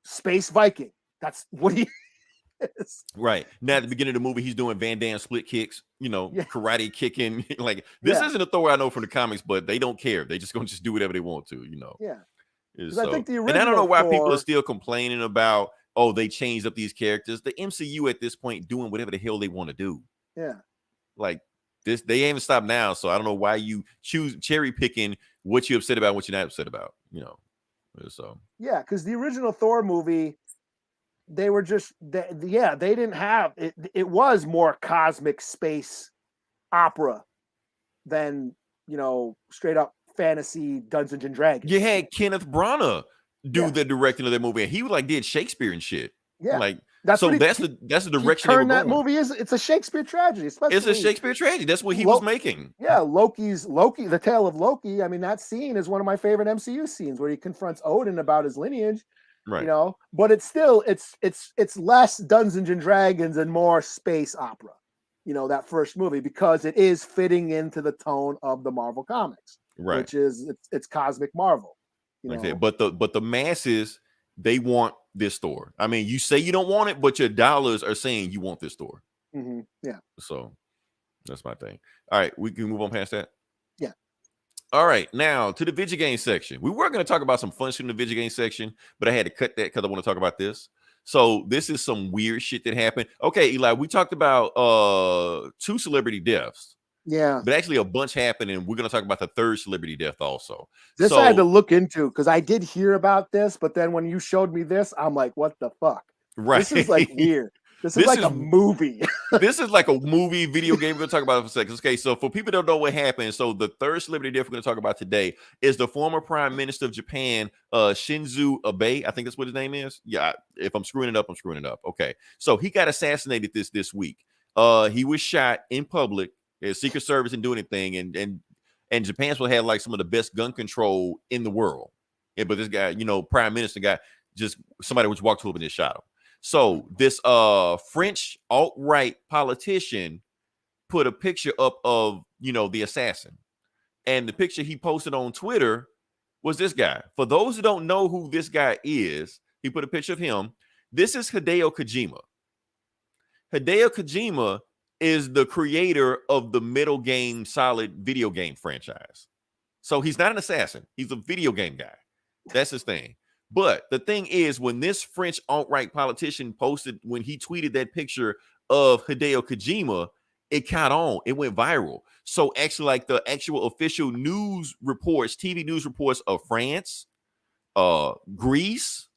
Space Viking. That's what he is. Right. Now at the beginning of the movie, he's doing Van Damme split kicks, karate kicking. Like this isn't a Thor I know from the comics, but they don't care. They just gonna do whatever they want to, Yeah. So, I think the original and I don't know why people are still complaining about, oh, they changed up these characters. The MCU at this point doing whatever the hell they want to do. Yeah. Like this, they haven't stopped now. So I don't know why you choose cherry picking what you're upset about, what you're not upset about, So yeah, because the original Thor movie, they were just they didn't have it. It was more cosmic space opera than straight up fantasy Dungeons and Dragons. You had Kenneth Branagh do the directing of that movie, and he did Shakespeare and shit. Yeah, like that's the direction. That movie it's a Shakespeare tragedy. It's a Shakespeare tragedy. That's what he was making. Yeah, Loki, the tale of Loki. I mean, that scene is one of my favorite MCU scenes where he confronts Odin about his lineage. Right. But it's still it's less Dungeons and Dragons and more space opera. That first movie, because it is fitting into the tone of the Marvel comics, right? Which is it's cosmic Marvel. Okay, but the masses, they want this Thor. I mean, you say you don't want it, but your dollars are saying you want this Thor. Mm-hmm. Yeah. So that's my thing. All right, we can move on past that. Yeah. All right, now to the video game section. We were going to talk about some fun shit in the video game section, but I had to cut that because I want to talk about this. So this is some weird shit that happened. Okay, Eli, we talked about 2 celebrity deaths. Yeah. But actually a bunch happened, and we're going to talk about the 3rd celebrity death also. This I had to look into because I did hear about this, but then when you showed me this, I'm like, what the fuck? Right. This is like weird. This is like a movie. This is like a movie, video game. We're going to talk about it for a second. Okay, so for people that don't know what happened, so the 3rd celebrity death we're going to talk about today is the former Prime Minister of Japan, Shinzo Abe. I think that's what his name is. Yeah, if I'm screwing it up, I'm screwing it up. Okay, so he got assassinated this week. He was shot in public. Secret Service didn't do anything, and Japan's will have like some of the best gun control in the world. Yeah, but this guy, Prime Minister guy, just somebody was walked up and just shot him. So this French alt-right politician put a picture up of the assassin, and the picture he posted on Twitter was this guy. For those who don't know who this guy is, he put a picture of him. This is Hideo Kojima. Hideo Kojima is the creator of the Metal Gear Solid video game franchise. So he's not an assassin. He's a video game guy. That's his thing. But the thing is, when this French alt-right politician when he tweeted that picture of Hideo Kojima, it caught on. It went viral. So actually, like the actual official news reports, TV news reports of France, Greece,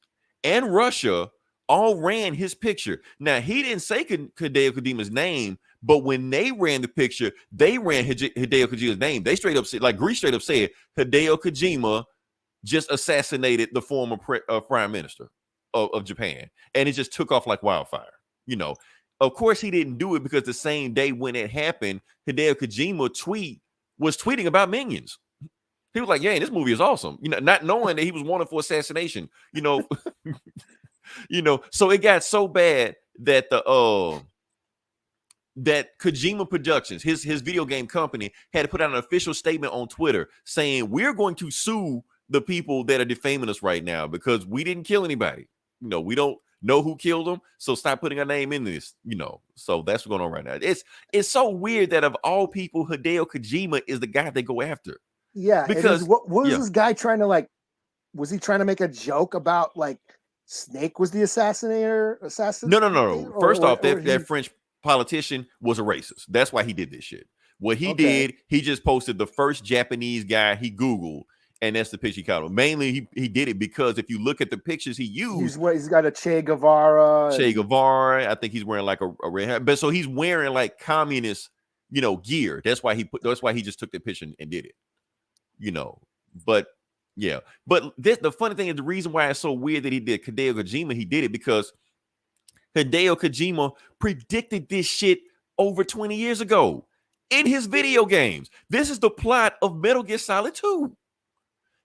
and Russia all ran his picture. Now, he didn't say Hideo Kojima's name, but when they ran the picture, they ran Hideo Kojima's name. They straight up said, like Greece straight up said, Hideo Kojima just assassinated the former prime minister of Japan. And it just took off like wildfire. Of course, he didn't do it because the same day when it happened, Hideo Kojima was tweeting about Minions. He was like, yeah, this movie is awesome. Not knowing that he was wanted for assassination, so it got so bad that that Kojima Productions, his video game company, had to put out an official statement on Twitter saying, we're going to sue the people that are defaming us right now because we didn't kill anybody. We don't know who killed them, so stop putting our name in this. So that's what's going on right now. It's so weird that of all people, Hideo Kojima is the guy they go after. Yeah, because what was this guy trying to was he trying to make a joke about Snake was the assassinator? No. First off, that French politician was a racist. That's why he did this shit. What he did, he just posted the first Japanese guy he Googled, and that's the picture he caught him. Mainly, he did it because if you look at the pictures he used, he's got a Che Guevara. I think he's wearing like a red hat, but so he's wearing like communist, gear. That's why he just took the picture and did it. But yeah. But the funny thing is, the reason why it's so weird that he did Hideo Kojima, he did it because Hideo Kojima predicted this shit over 20 years ago in his video games. This is the plot of Metal Gear Solid 2.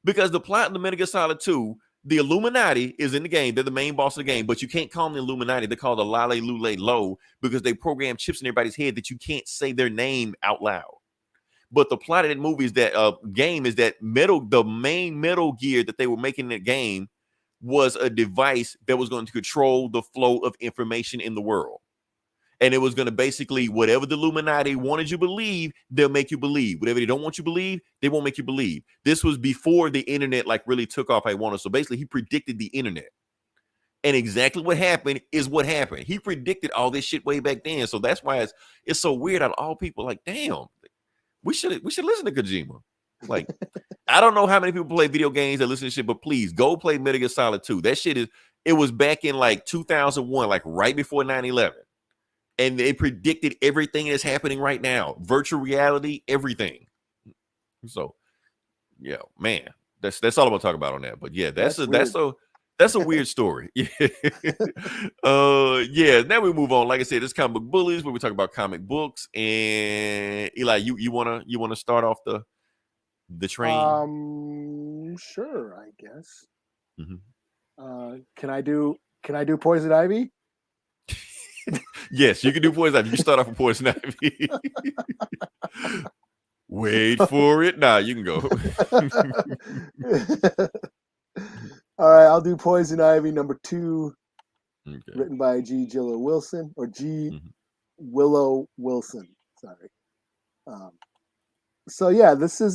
Because the plot of the Metal Gear Solid 2, the Illuminati is in the game. They're the main boss of the game, but you can't call them the Illuminati. They're called the Lale Lule Lo because they program chips in everybody's head that you can't say their name out loud. But the plot of that movie is that game is that the main Metal Gear that they were making in the game was a device that was going to control the flow of information in the world. And it was going to basically, whatever the Illuminati wanted you to believe, they'll make you believe. Whatever they don't want you to believe, they won't make you believe. This was before the internet like really took off. So basically, he predicted the internet. And exactly what happened is what happened. He predicted all this shit way back then. So that's why it's so weird out of all people. Like, damn, we should listen to Kojima. Like, I don't know how many people play video games that listen to shit, but please go play Metal Gear Solid 2. That shit it was back in like 2001, like right before 9/11. And they predicted everything that's happening right now. Virtual reality, everything. So, yeah, man, that's all I'm gonna talk about on that. But yeah, that's a weird story. Yeah. Yeah. Now we move on. Like I said, this Comic Book Bullies, where we talk about comic books. And Eli, you wanna start off the train? Sure, I guess. Mm-hmm. Can I do Poison Ivy? Yes, you can do Poison Ivy. You start off with Poison Ivy. Wait for it. Nah, you can go. All right, I'll do Poison Ivy number 2, okay. Written by G. Willow Wilson. Willow Wilson. Sorry. So yeah, this is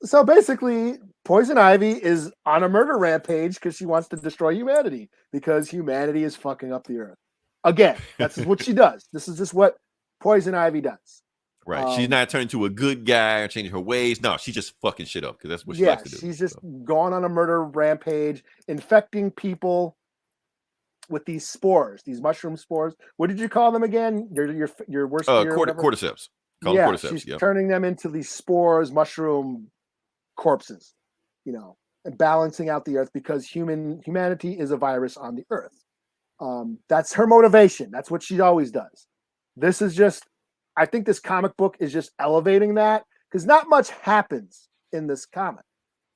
so basically Poison Ivy is on a murder rampage because she wants to destroy humanity because humanity is fucking up the earth. Again, that's what she does. This is just what Poison Ivy does. Right. She's not turning to a good guy or changing her ways. No, she's just fucking shit up because that's what she likes to do. She's just gone on a murder rampage, infecting people with these spores, these mushroom spores. What did you call them again? Your worst cordyceps. Cordyceps. She's turning them into these spores, mushroom corpses, and balancing out the earth because humanity is a virus on the earth. That's her motivation. That's what she always does. This is just, I think this comic book is just elevating that because not much happens in this comic.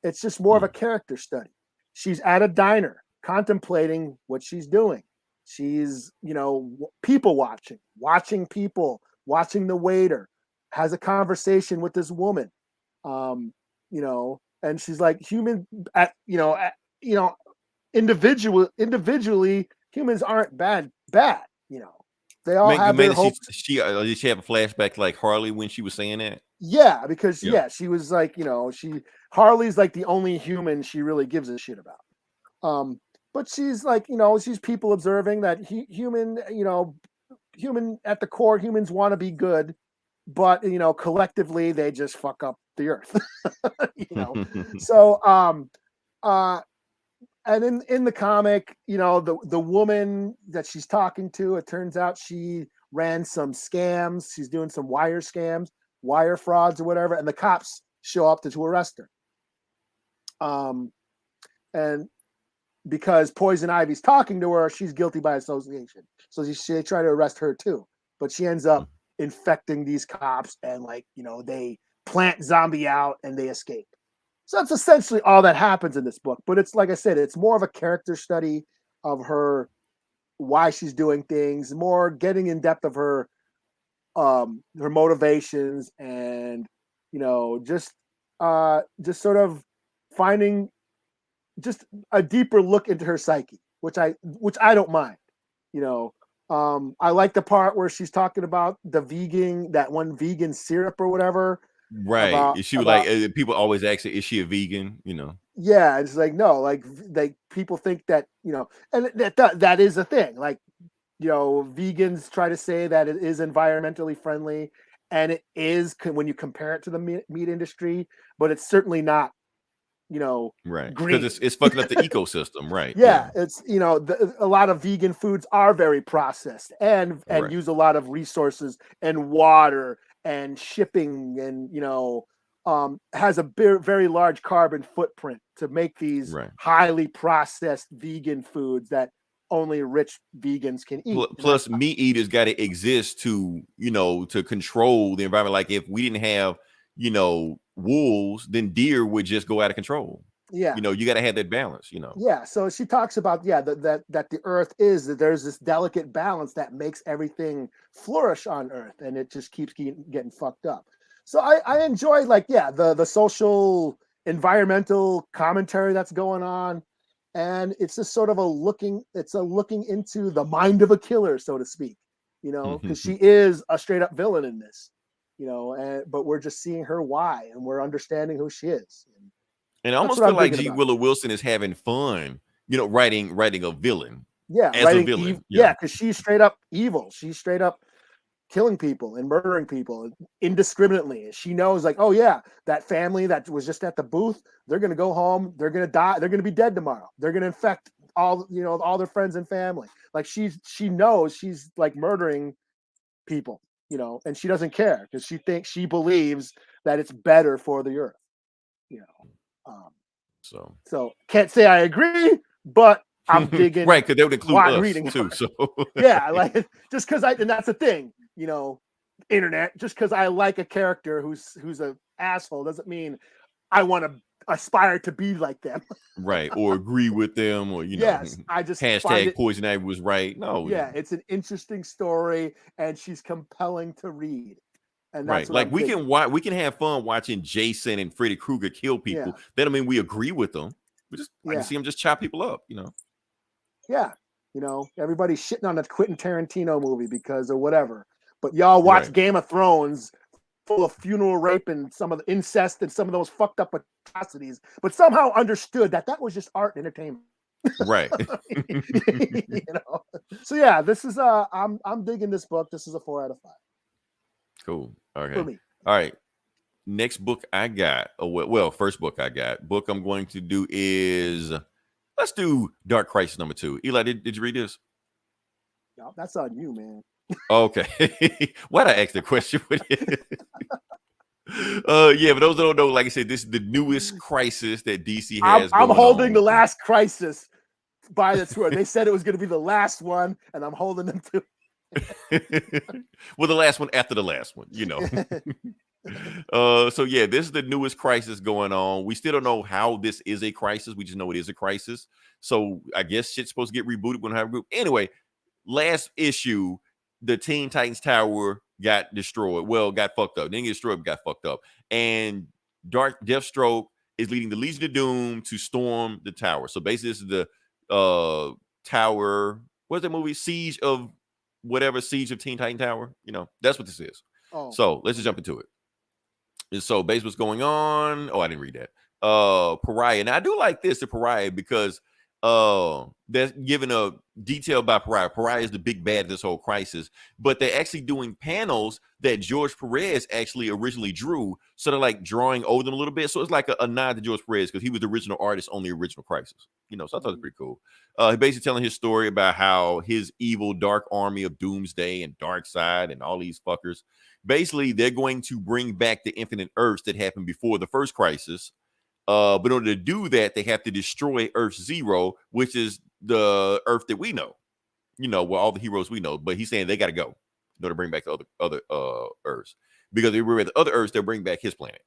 It's just more of a character study. She's at a diner contemplating what she's doing. She's, people watching people, watching the waiter, has a conversation with this woman, and she's like individually, humans aren't bad, they all have their hopes. Did she have a flashback like Harley when she was saying that? Yeah, because she was like, Harley's like the only human she really gives a shit about. But she's like, she's people observing that human at the core, humans want to be good, but collectively they just fuck up the earth. So and in the comic, the woman that she's talking to, it turns out she ran some scams. She's doing some wire scams, wire frauds or whatever, and the cops show up to arrest her. And because Poison Ivy's talking to her, she's guilty by association. So they try to arrest her too, but she ends up infecting these cops, and they plant zombie out and they escape. So that's essentially all that happens in this book. But it's like I said, it's more of a character study of her, why she's doing things, more getting in depth of her motivations, and just sort of finding just a deeper look into her psyche, which I don't mind. I like the part where she's talking about that one vegan syrup or whatever. Right. Like people always ask her, is she a vegan? Yeah, it's like no, like people think that and that is a thing. Like vegans try to say that it is environmentally friendly, and it is when you compare it to the meat industry, but it's certainly not. Right, green. Because it's fucking up the ecosystem, right? Yeah, it's a lot of vegan foods are very processed and right. use a lot of resources and water and shipping, and has a very large carbon footprint to make these highly processed vegan foods that only rich vegans can eat. Plus, meat eaters got to exist to to control the environment. Like if we didn't have wolves, then deer would just go out of control. Yeah. You got to have that balance, Yeah. So she talks about, that the earth that there's this delicate balance that makes everything flourish on earth, and it just keeps getting fucked up. So I enjoy the social environmental commentary that's going on. And it's just sort of a looking into the mind of a killer, so to speak, because she is a straight up villain in this, but we're just seeing her why, and we're understanding who she is. And I almost feel like G. Willow Wilson is having fun, writing a villain. Yeah, as a villain. Because she's straight up evil. She's straight up killing people and murdering people indiscriminately. She knows, like, oh yeah, that family that was just at the booth, they're gonna go home, they're gonna die, they're gonna be dead tomorrow. They're gonna infect all their friends and family. Like she knows she's like murdering people, and she doesn't care because she believes that it's better for the earth. So can't say I agree, but I'm digging. Right, because they would include us reading too. So yeah, like just because and that's the thing, internet. Just because I like a character who's an asshole doesn't mean I want to aspire to be like them. Right, or agree with them, or yes, I just hashtag Poison Ivy was right. No, yeah, it's an interesting story, and she's compelling to read. And that's right, like we can have fun watching Jason and Freddy Krueger kill people. Yeah. That don't mean we agree with them. We just I can see them just chop people up. Yeah, everybody's shitting on the Quentin Tarantino movie because of whatever, but y'all watch Game of Thrones, full of funeral rape and some of the incest and some of those fucked up atrocities, but somehow understood that was just art and entertainment. Right. So yeah, this is I'm digging this book. This is a 4 out of 5. Cool. Okay. For me. All right. Next book I got. First book I got. Book I'm going to do is, let's do Dark Crisis number 2. Eli, did you read this? No, that's on you, man. Okay. Why'd I ask the question? Yeah, but those that don't know, like I said, this is the newest crisis that DC has. I'm holding the last crisis by the tour. They said it was going to be the last one, and I'm holding them to. Well, the last one after the last one, So yeah, this is the newest crisis going on. We still don't know how this is a crisis. We just know it is a crisis. So I guess shit's supposed to get rebooted when I have a group. Anyway, last issue, the Teen Titans Tower got destroyed. Well, got fucked up. Didn't get destroyed, but got fucked up. And Deathstroke is leading the Legion of Doom to storm the tower. So basically, this is the tower. What's that movie? Siege of Teen Titan Tower. That's what this is. Oh. So let's just jump into it. And so basically what's going on. Oh, I didn't read that. Pariah. Now I do like this, the Pariah, because they're giving a detail about Pariah. Pariah is the big bad of this whole crisis, but they're actually doing panels that George Perez actually originally drew. So they're like drawing over them a little bit. So it's like a nod to George Perez because he was the original artist on the original crisis. So I thought it was pretty cool. He basically telling his story about how his evil dark army of Doomsday and Darkseid and all these fuckers, basically they're going to bring back the infinite Earths that happened before the first crisis. But in order to do that, they have to destroy Earth Zero, which is the Earth that we know, where all the heroes we know. But he's saying they got to go in order to bring back the other Earths, because they were the other Earths, they'll bring back his planet.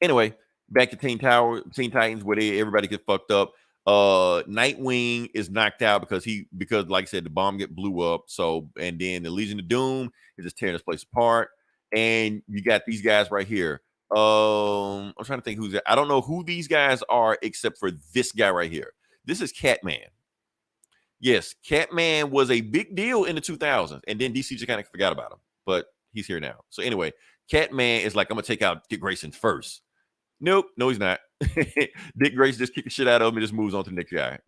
Anyway, back to Teen Titans, where everybody gets fucked up. Nightwing is knocked out because like I said, the bomb blew up. So, and then the Legion of Doom is just tearing this place apart. And you got these guys right here. I'm trying to think who's. I don't know who these guys are except for this guy right here. This is Catman. Yes, Catman was a big deal in the 2000s, and then DC just kind of forgot about him. But he's here now. So anyway, Catman is like, I'm gonna take out Dick Grayson first. Nope, no, he's not. Dick Grayson just kicks shit out of him and just moves on to the next guy.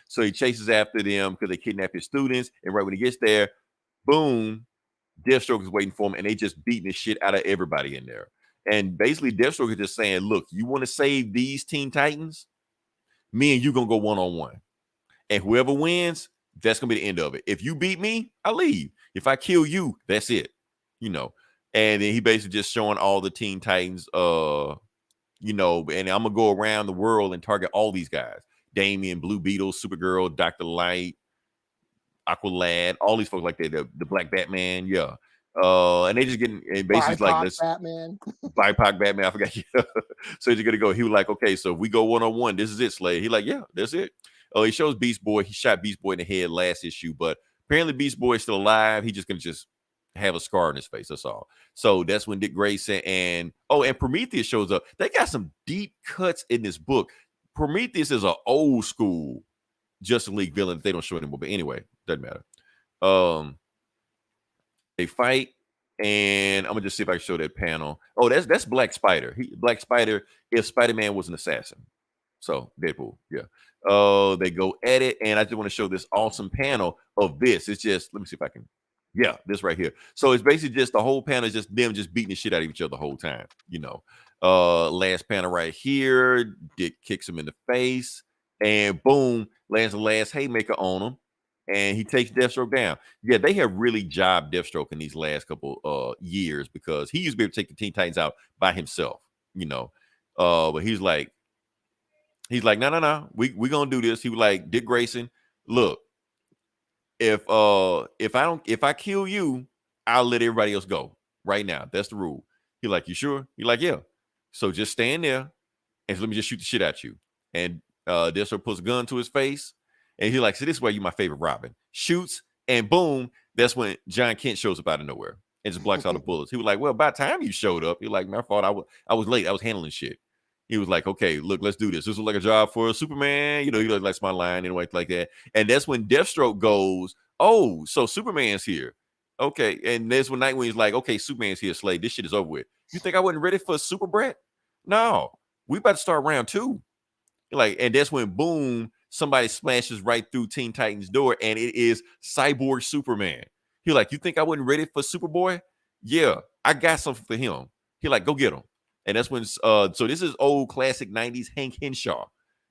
So he chases after them because they kidnap his students, and right when he gets there, boom, Deathstroke is waiting for him, and they just beating the shit out of everybody in there. And basically, Deathstroke is just saying, look, you want to save these Teen Titans? Me and you going to go one-on-one. And whoever wins, that's going to be the end of it. If you beat me, I leave. If I kill you, that's it. And then he basically just showing all the Teen Titans, and I'm going to go around the world and target all these guys. Damian, Blue Beetle, Supergirl, Dr. Light, Aqualad, all these folks like that. The Black Batman, yeah. And they just getting basically BIPOC like this Batman. BIPOC Batman. I forgot. So he's gonna go. He was like, okay, so if we go 1-on-1, this is it, Slade. He like, yeah, that's it. Oh, he shows Beast Boy. He shot Beast Boy in the head last issue, but apparently Beast Boy is still alive. He just gonna just have a scar on his face. That's all. So that's when Dick Grayson and Prometheus shows up. They got some deep cuts in this book. Prometheus is an old school Justice League villain that they don't show anymore. But anyway, doesn't matter. They fight, and I'm gonna just see if I can show that panel. Oh, that's Black Spider. Black Spider, if Spider-Man was an assassin. So Deadpool, yeah. They go at it, and I just want to show this awesome panel of this. It's just, let me see if I can. Yeah, this right here. So it's basically just the whole panel is just them just beating the shit out of each other the whole time. Last panel right here, Dick kicks him in the face, and boom, lands the last haymaker on him, and he takes Deathstroke down. Yeah, they have really jobbed Deathstroke in these last couple years because he used to be able to take the Teen Titans out by himself, but he's like, no, we gonna do this. He was like, Dick Grayson, look, if I kill you, I'll let everybody else go right now. That's the rule. He like, you sure? He like, yeah. So just stand there and let me just shoot the shit at you. And Deathstroke puts a gun to his face, and he's like, so this is why you my favorite Robin. Shoots, and boom, that's when John Kent shows up out of nowhere and just blocks all the bullets. He was like, well, by the time you showed up, you're like, my fault. I was late. I was handling shit. He was like, okay, look, let's do this. This is like a job for a Superman. He likes my line anyway, like that. And that's when Deathstroke goes, oh, so Superman's here. Okay. And that's when Nightwing's like, okay, Superman's here, Slade. This shit is over with. You think I wasn't ready for Super Brett? No. We about to start round 2. And that's when, boom, somebody smashes right through Teen Titans' door, and it is Cyborg Superman. He like, you think I wasn't ready for Superboy? Yeah, I got something for him. He like, go get him. And that's when, so this is old classic 90s Hank Henshaw,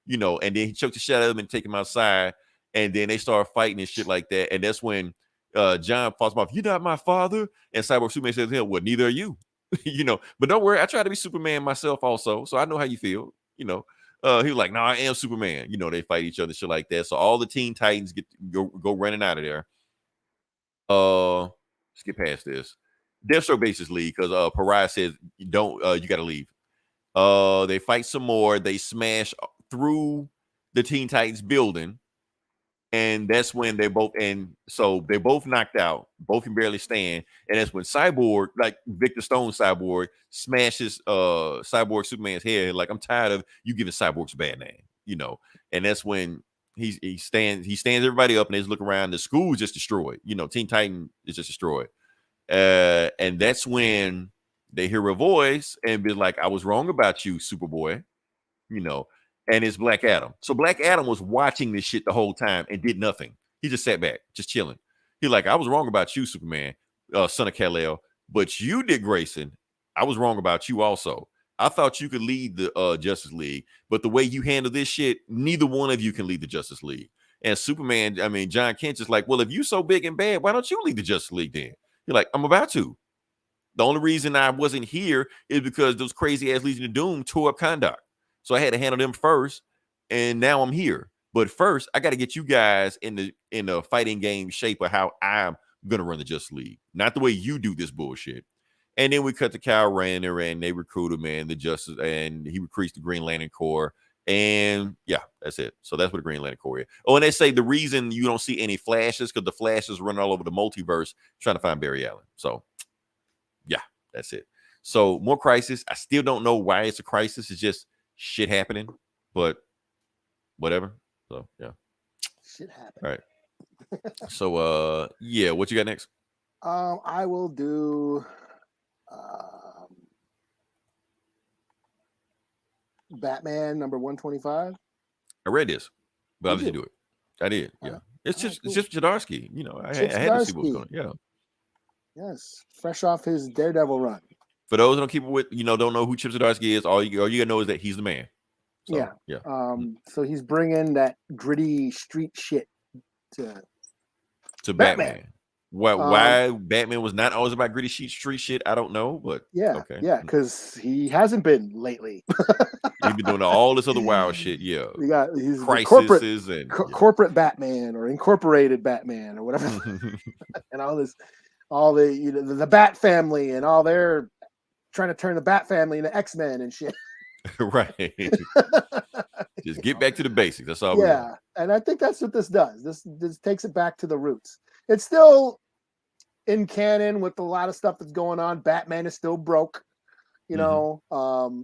and then he choked the shit out of him and take him outside, and then they start fighting and shit like that. And that's when John falls off, you're not my father. And Cyborg Superman says to him, well, neither are you, but don't worry, I try to be Superman myself also, so I know how you feel, he was like, no, I am Superman. They fight each other, shit like that. So all the Teen Titans go running out of there. Let's get past this. Deathstroke basically, because Pariah says, you got to leave. They fight some more. They smash through the Teen Titans building. And that's when they both knocked out. Both can barely stand. And that's when Cyborg, like Victor Stone Cyborg, smashes Cyborg Superman's head. Like, I'm tired of you giving Cyborgs a bad name, And that's when he stands everybody up, and they just look around. The school is just destroyed. Teen Titan is just destroyed. And that's when they hear a voice and be like, I was wrong about you, Superboy, and it's Black Adam. So Black Adam was watching this shit the whole time and did nothing. He just sat back, just chilling. He like, I was wrong about you, Superman, son of Kal-El, but you, Dick Grayson, I was wrong about you also. I thought you could lead the Justice League, but the way you handle this shit, neither one of you can lead the Justice League. And Superman, John Kent is like, well, if you so big and bad, why don't you lead the Justice League then? You're like, I'm about to. The only reason I wasn't here is because those crazy ass Legion of Doom tore up Conduct. So I had to handle them first, and now I'm here. But first, I got to get you guys in the fighting game shape of how I'm gonna run the Justice League, not the way you do this bullshit. And then we cut to Kyle Rayner, and they recruit him, and he recruits the Green Lantern Corps, and yeah, that's it. So that's what the Green Lantern Corps is. Oh, and they say the reason you don't see any Flashes because the Flashes running all over the multiverse trying to find Barry Allen. So yeah, that's it. So more Crisis. I still don't know why it's a crisis. It's just shit happening, but whatever. So yeah, shit happened. All right. So yeah, what you got next? I will do Batman number 125. I read this, but I'll let you do it. I did. Yeah, it's just Zdarsky. I had to see what's going on. Yeah. Yes, fresh off his Daredevil run. For those who don't keep it with, don't know who Chip Zdarsky is, all you gotta know is that he's the man. So, yeah. So he's bringing that gritty street shit to Batman. Why Batman was not always about gritty street shit, I don't know, but okay. Yeah, because he hasn't been lately. He's been doing all this other wild shit. Yeah, he's Crisis corporate Batman or incorporated Batman or whatever, and all the Bat family and all their trying to turn the Bat family into X-Men and shit. Right. Just get back to the basics. That's all we want. And I think that's what this does. This takes it back to the roots. It's still in canon with a lot of stuff that's going on. Batman is still broke. You know,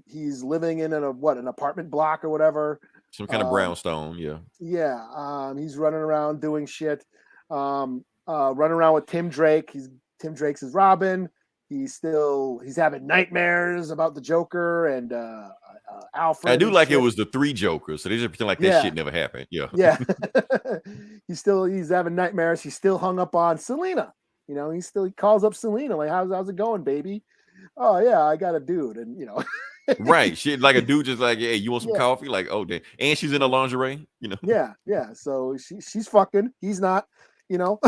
he's living in an apartment block or whatever. Some kind of brownstone, he's running around doing shit. Running around with Tim Drake. Tim Drake's his Robin. He's having nightmares about the Joker and Alfred. I do like shit. It was the 3 Jokers, so they just pretend like that shit never happened. Yeah. He's having nightmares. He's still hung up on Selena. You know, he calls up Selena like, how's it going, baby? Oh yeah, I got a dude, and you know, right? Shit, like a dude just like, hey, you want some coffee? Like, oh damn, and she's in a lingerie, you know. Yeah. So she's fucking. He's not, you know.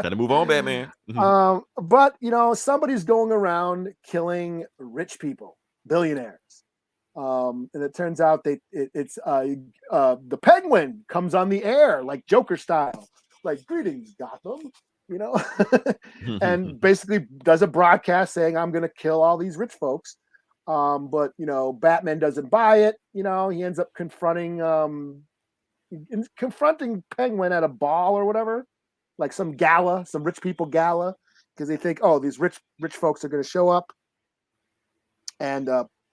Time to move on, Batman. But you know, somebody's going around killing rich people, billionaires, and it turns out it's the Penguin comes on the air like Joker style, like greetings, Gotham. You know, and basically does a broadcast saying, I'm going to kill all these rich folks. But, you know, Batman doesn't buy it. You know, he ends up confronting Penguin at a ball or whatever, like some rich people gala, because they think, oh, these rich folks are going to show up. And,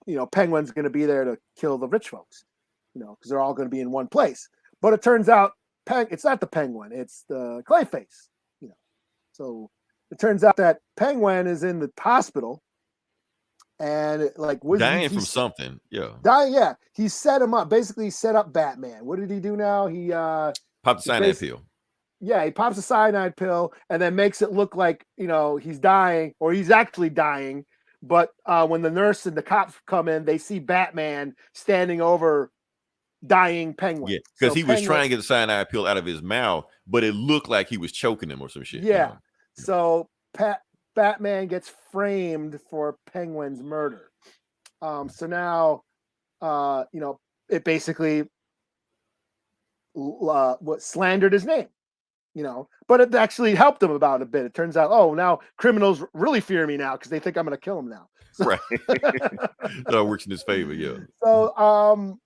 you know, Penguin's going to be there to kill the rich folks, you know, because they're all going to be in one place. But it turns out it's not the Penguin, it's the Clayface. So it turns out that Penguin is in the hospital and like dying from something. Dying. Yeah. He set him up, basically set up Batman. What did he do now? He popped a cyanide pill. Yeah. He pops a cyanide pill and then makes it look like, you know, he's dying or he's actually dying. But when the nurse and the cops come in, they see Batman standing over dying Penguin. Yeah. Because he was trying to get the cyanide pill out of his mouth, but it looked like he was choking him or some shit. Yeah. You know? So Batman gets framed for Penguin's murder. So now, you know, it basically slandered his name, you know, but it actually helped him about a bit. It turns out, oh, now criminals really fear me now because they think I'm going to kill him now. So, right. That works in his favor. Yeah. So,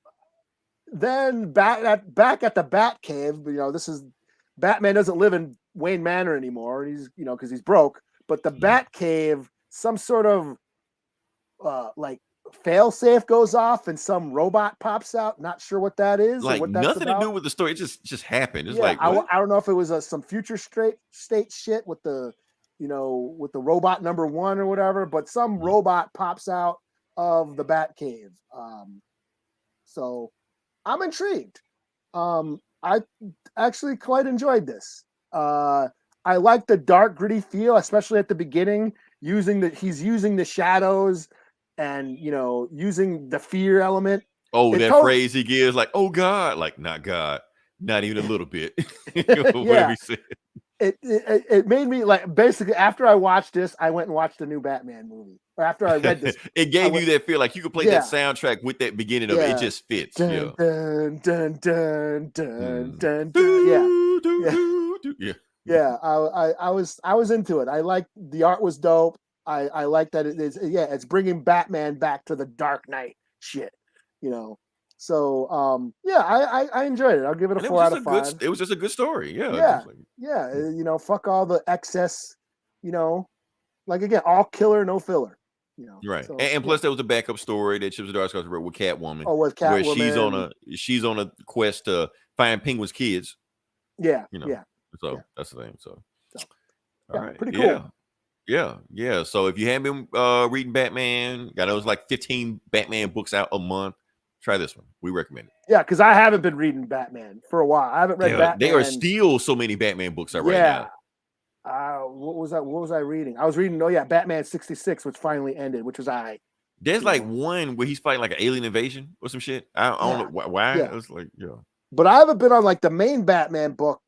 then back at the Batcave, you know, Batman doesn't live in Wayne Manor anymore. He's, you know, because he's broke. But the Batcave, some sort of like failsafe goes off and some robot pops out. Not sure what that is. Like or what that's nothing about. to do with the story. It just happened. It's like I don't know if it was some future state shit with the, you know, with the robot number 1 or whatever. But some robot pops out of the Batcave. So I'm intrigued. I actually quite enjoyed this. I like the dark, gritty feel, especially at the beginning. He's using the shadows, and you know, using the fear element. Oh, that phrase he gives, like, "Oh God," like not God, not even a little bit. Whatever he said. It made me like basically after I watched this, I went and watched the new Batman movie. Or after I read this, it gave you that feel like you could play that soundtrack with that beginning of it. It just fits. Dun, dun, dun, dun, dun, dun, dun. Yeah. I was into it. I liked the art was dope. I like that it's bringing Batman back to the Dark Knight shit, you know. So I enjoyed it. I'll give it a 4 out of 5. It was just a good story. Yeah. You know, fuck all the excess, you know, like again, all killer, no filler. You know, right. So, and plus there was a backup story that Chips and Dark wrote with Catwoman. Oh, with Catwoman. Where she's on a quest to find Penguin's kids. Yeah. You know. Yeah. So that's the thing. So all right. Pretty cool. Yeah. So if you haven't been reading Batman, got those like 15 Batman books out a month. Try this one. We recommend it. Yeah, because I haven't been reading Batman for a while. I haven't read Batman. There are still so many Batman books out right now. What was I reading? I was reading, Batman 66, which finally ended, which was There's like one where he's fighting like an alien invasion or some shit. I don't know why. Yeah. It's like, But I haven't been on like the main Batman book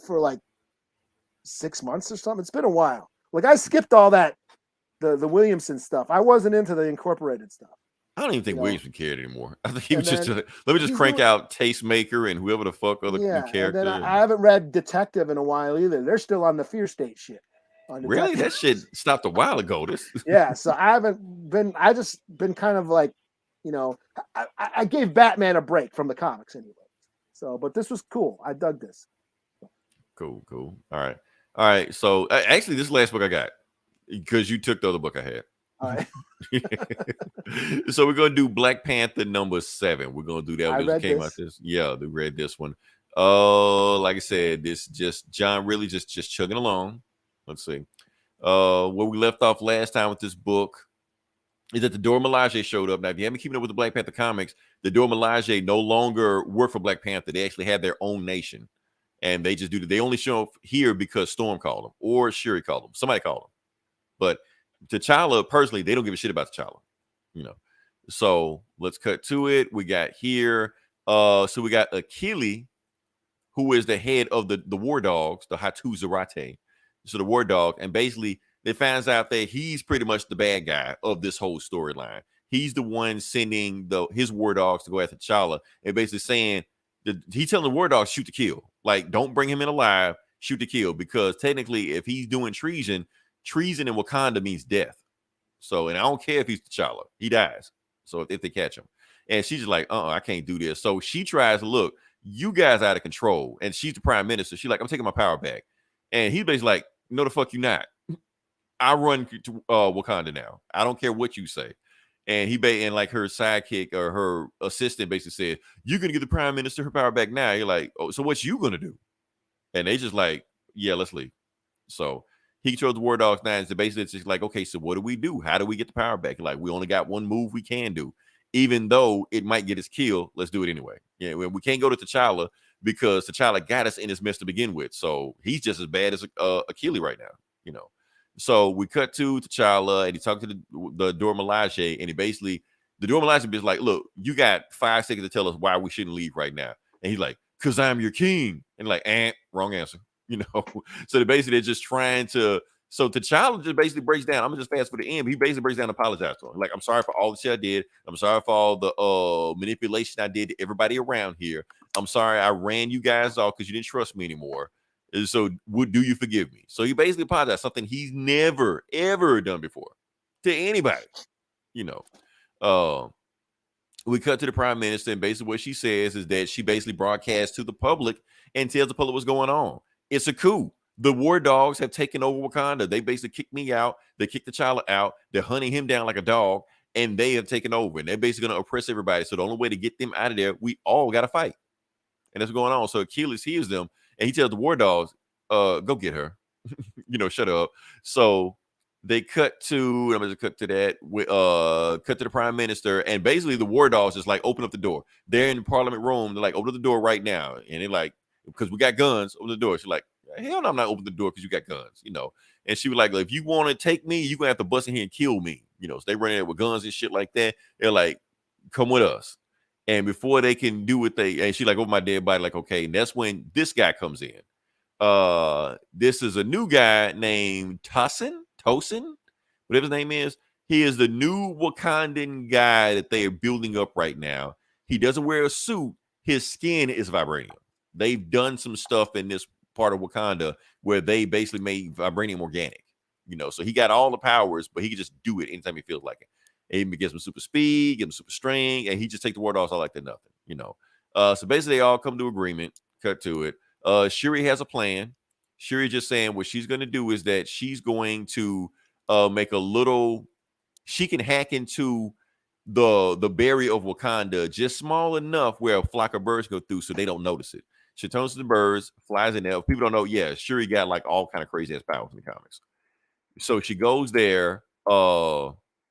for like 6 months or something. It's been a while. Like I skipped all that, the Williamson stuff. I wasn't into the incorporated stuff. I don't even think Williamson cared anymore. I think he was just let me just crank out Tastemaker and whoever the fuck other character. And then I haven't read Detective in a while either. They're still on the Fear State shit. Really? That shit stopped a while ago. So I haven't been kind of like, I gave Batman a break from the comics anyway. So, but this was cool. I dug this. Cool. All right. So actually, this last book I got because you took the other book I had. All right. So we're gonna do Black Panther #7. We're gonna do that. I read came this. out this. Yeah, we read this one. Like I said, this just John really just chugging along. Let's see. Where we left off last time with this book is that the Dora Milaje showed up. Now, if you haven't keeping up with the Black Panther comics, the Dora Milaje no longer work for Black Panther. They actually have their own nation, and they just do that. They only show up here because Storm called them or Shuri called them. Somebody called them, but T'Challa personally, they don't give a shit about T'Challa, So let's cut to it. We got here. So we got Achille, who is the head of the War Dogs, the Hatu Zarate. So the War Dog, and basically they finds out that he's pretty much the bad guy of this whole storyline. He's the one sending his War Dogs to go after T'Challa, and basically saying he's telling the War Dogs shoot to kill. Like, don't bring him in alive, shoot to kill, because technically, if he's doing treason in Wakanda means death. So, and I don't care if he's T'Challa, he dies. So if they catch him, and she's just like, I can't do this. So she tries to look, you guys out of control, and she's the prime minister. She's like, I'm taking my power back, and he's basically like, no, the fuck you not. I run to Wakanda now. I don't care what you say. And and like her sidekick or her assistant basically said, you're gonna give the prime minister her power back now. You're like, oh, so what you gonna do? And they just like, yeah, let's leave. So he controls the War Dogs 9. So basically it's just like, okay, so what do we do? How do we get the power back? Like, we only got one move we can do. Even though it might get us killed, let's do it anyway. Yeah, we can't go to T'Challa because T'Challa got us in this mess to begin with. So he's just as bad as Achille right now, So we cut to T'Challa, and he talked to the Dora Milaje, and the Dora Milaje is like, look, you got 5 seconds to tell us why we shouldn't leave right now. And he's like, because I'm your king. And like, wrong answer. So they're just trying to. So T'Challa just basically breaks down. I'm gonna just fast for the end. He basically breaks down and apologizes to him. Like, I'm sorry for all the shit I did. I'm sorry for all the manipulation I did to everybody around here. I'm sorry I ran you guys off because you didn't trust me anymore. And so do you forgive me? So he basically apologized, something he's never, ever done before to anybody. We cut to the prime minister, and basically what she says is that she basically broadcasts to the public and tells the public what's going on. It's a coup. The War Dogs have taken over Wakanda. They basically kicked me out. They kicked T'Challa out. They're hunting him down like a dog, and they have taken over. And they're basically going to oppress everybody. So the only way to get them out of there, we all got to fight. And that's what's going on. So Achilles hears them, and he tells the War Dogs, go get her. Shut up. So they cut to, I'm going to cut to that, cut to the prime minister, and basically the War Dogs just like open up the door. They're in the parliament room. They're like, open up the door right now. And they're like, because we got guns, open the door. She's like, hell no, I'm not opening the door because you got guns, And she was like, if you want to take me, you're going to have to bust in here and kill me. So they run in there with guns and shit like that. They're like, come with us. And before they can do what and she like, over my dead body, like, okay. And that's when this guy comes in. This is a new guy named Tosin, whatever his name is. He is the new Wakandan guy that they are building up right now. He doesn't wear a suit. His skin is vibranium. They've done some stuff in this part of Wakanda where they basically made vibranium organic, so he got all the powers, but he can just do it anytime he feels like it. And he gets him super speed, get him super strength, and he just take the War Dogs all like they're nothing, So basically they all come to agreement, cut to it. Shuri has a plan. Shuri just saying what she's going to do is that she's going to make a little, she can hack into the barrier of Wakanda just small enough where a flock of birds go through so they don't notice it. She turns to the birds, flies in there. If people don't know, yeah, Shuri got like all kind of crazy ass powers in the comics. So she goes there,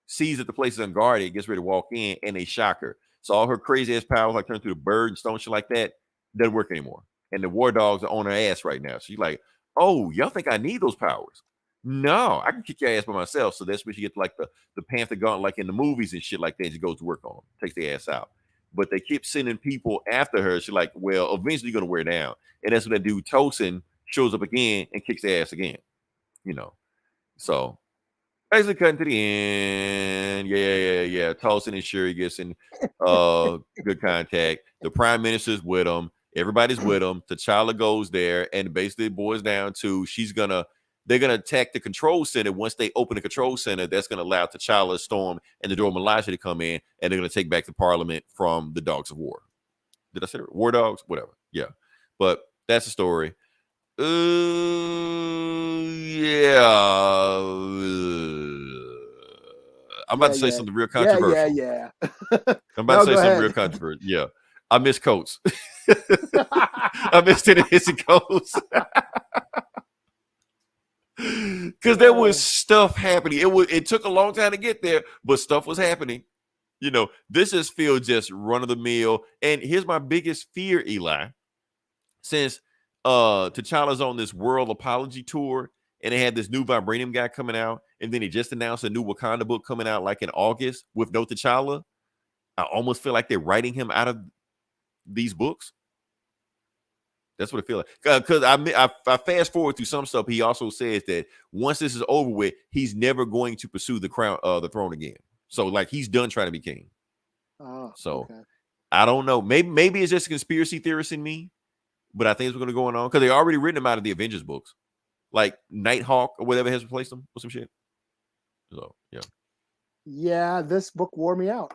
sees that the place is unguarded, gets ready to walk in, and they shock her. So all her crazy ass powers, like turn through the bird and stone shit like that, doesn't work anymore. And the War Dogs are on her ass right now. So she's like, oh, y'all think I need those powers? No, I can kick your ass by myself. So that's where she gets like the Panther gauntlet, like in the movies and shit like that. She goes to work on them, takes their ass out. But they keep sending people after her. She's like, well, eventually you're gonna wear down. And that's when that dude Tosin shows up again and kicks their ass again. So basically cutting to the end. Yeah. Tosin and Shuri gets in good contact. The prime minister's with them. Everybody's with them. T'Challa goes there, and basically it boils down to she's gonna they're going to attack the control center. Once they open the control center, that's going to allow T'Challa, Storm, and the Dora Milaje to come in, and they're going to take back the Parliament from the Dogs of War. Did I say it? War Dogs? Whatever. Yeah. But that's the story. Yeah. I'm about to say something real controversial. Yeah. I'm about to say something real controversial. Yeah. I miss Coates. I miss Tennessee Coates. Because there was stuff happening. It took a long time to get there, but stuff was happening. You know, this just feels just run of the mill. And here's my biggest fear, Eli. Since T'Challa's on this world apology tour, and they had this new Vibranium guy coming out, and then he just announced a new Wakanda book coming out like in August with no T'Challa, I almost feel like they're writing him out of these books. That's what I feel like. Because I fast forward through some stuff. He also says that once this is over with, he's never going to pursue the throne again. So like he's done trying to be king. Oh, so okay. I don't know. Maybe it's just a conspiracy theorist in me, but I think it's going to go on because they already written him out of the Avengers books, like Nighthawk or whatever has replaced him or some shit. So yeah. Yeah, this book wore me out.